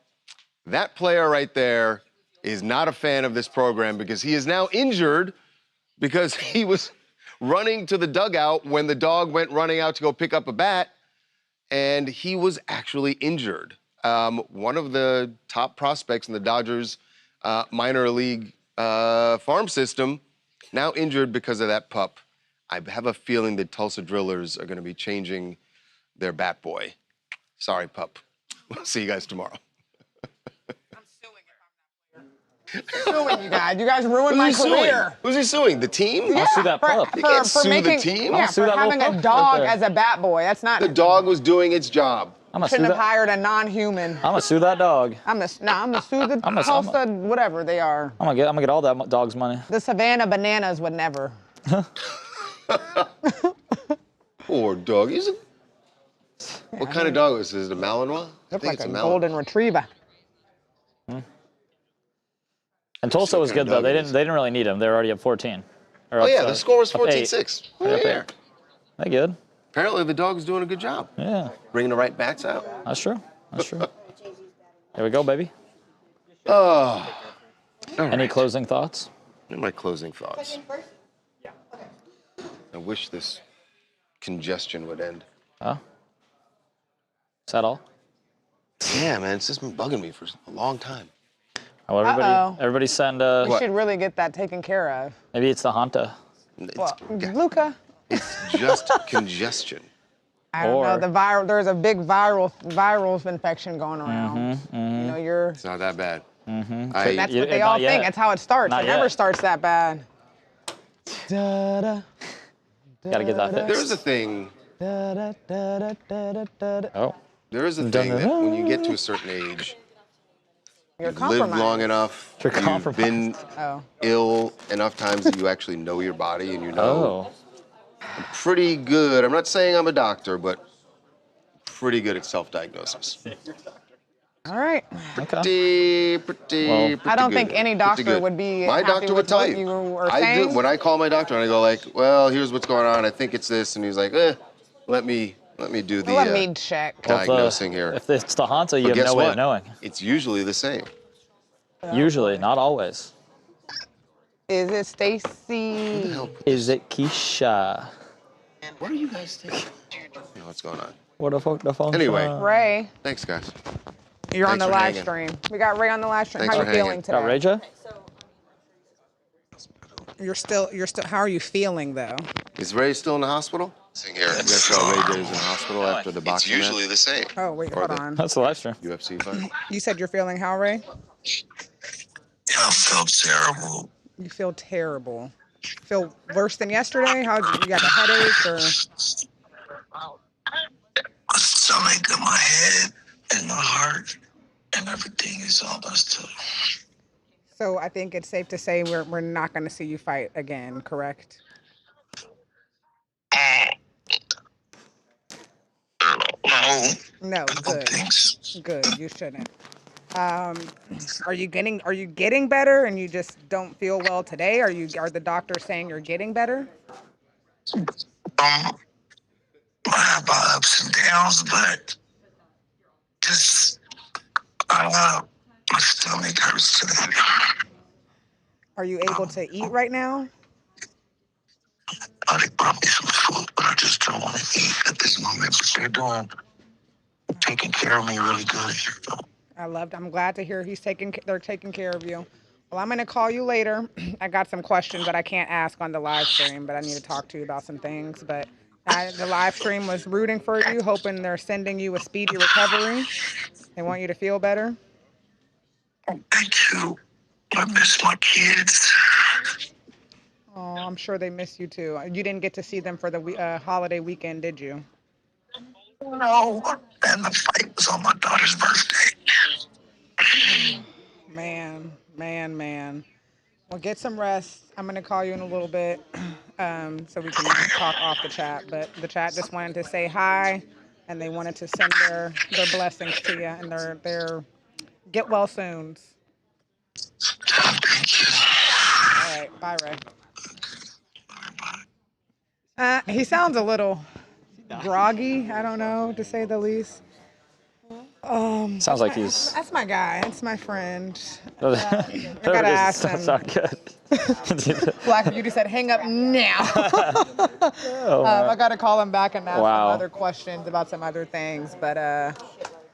that player right there is not a fan of this program because he is now injured because he was running to the dugout when the dog went running out to go pick up a bat, and he was actually injured. One of the top prospects in the Dodgers minor league farm system, now injured because of that pup. I have a feeling the Tulsa Drillers are going to be changing their bat boy. Sorry, pup. We'll see you guys tomorrow. Suing you guys. You guys ruined my career. Who's he suing? The team? Yeah, I'll sue that pup. You can't sue making, the team. Yeah, for having a dog as a bat boy. That's not. The dog was doing its job. Shouldn't have hired a non-human. I'm gonna sue that dog. I'm gonna sue the Tulsa, whatever they are. I'm gonna get all that dog's money. The Savannah Bananas would never. Poor dog. What kind of dog is this? Is it a Malinois? Looks like a golden retriever. And Tulsa was good though. They didn't really need him. They were already up 14. Oh yeah, the score was 14-6. Right there. They good. Apparently the dog's doing a good job. Yeah. Bringing the right bats out. That's true. That's true. Here we go, baby. Oh. Any closing thoughts? My closing thoughts. I wish this congestion would end. Oh. Is that all? Yeah, man, it's just been bugging me for a long time. Well, everybody send. You should really get that taken care of. Maybe it's the Hanta. Well, Luca. It's just congestion. I don't know. The viral. There's a big viral infection going around. You know, you're. It's not that bad. That's what they all think. That's how it starts. It never starts that bad. Gotta get that fixed. There is a thing. Oh. There is a thing that when you get to a certain age, you've lived long enough, you've been ill enough times that you actually know your body and you know. I'm pretty good. I'm not saying I'm a doctor, but pretty good at self-diagnosis. All right. Pretty I don't good. think any Pretty doctor good. would be My happy doctor would with tell what you. you were I saying. do. When I call my doctor and I go like, well, here's what's going on. I think it's this, and he's like, let me do the Let me check. diagnosing here. If it's the Hanta, you But have guess no way what? of knowing. It's usually the same. Usually, not always. Is it Stacy? Is it Keisha? What are you guys thinking? You know what's going on. What the fuck the phone? Anyway. Ray, Thanks, guys. you're on Thanks the for live hanging. stream. We got Ray on the live stream. Thanks How for you feeling hanging. today? Raja? You're still. How are you feeling though? Is Ray still in the hospital? Here. That's how Ray J's in the hospital after the boxing match. It's usually the same. Oh wait, hold on. That's the live stream. UFC fight. You said you're feeling how, Ray? I felt terrible. You feel terrible. Feel worse than yesterday? How you got a headache or? My stomach and my head and my heart and everything is all messed up. So I think it's safe to say we're not going to see you fight again, correct? No, good. Good. You shouldn't. Are you getting better and you just don't feel well today? Are the doctors saying you're getting better? I have my ups and downs, but just my stomach hurts today. Are you able to eat right now? They brought me some food, but I just don't want to eat at this moment. But they're taking care of me really good. I'm glad to hear they're taking care of you. Well, I'm going to call you later. I got some questions that I can't ask on the live stream, but I need to talk to you about some things. But the live stream was rooting for you, hoping they're sending you a speedy recovery. They want you to feel better. Thank you. I miss my kids. Oh, I'm sure they miss you too. You didn't get to see them for the holiday weekend, did you? No, and the fight was on my daughter's birthday. Man. Well, get some rest. I'm going to call you in a little bit so we can talk off the chat. But the chat just wanted to say hi, and they wanted to send their blessings to you and their get well soons. All right. Bye, Ray. He sounds a little groggy, I don't know, to say the least. Sounds like he's. That's my guy. That's my friend. I gotta ask him. That's not good. Black Beauty said, "Hang up now." I gotta call him back and ask him other questions about some other things, but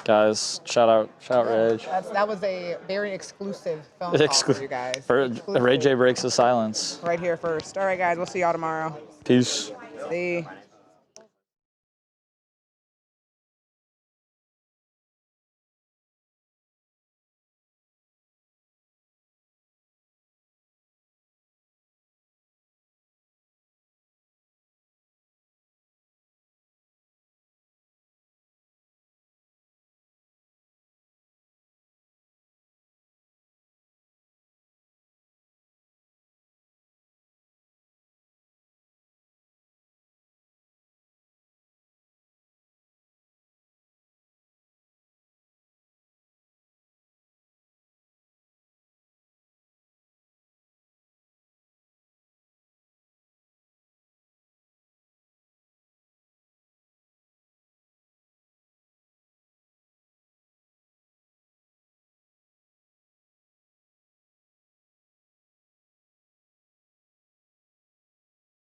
guys, shout out Rage. that was a very exclusive phone call for you guys. Ray J breaks the silence. Right here first. All right, guys. We'll see y'all tomorrow. Peace. See.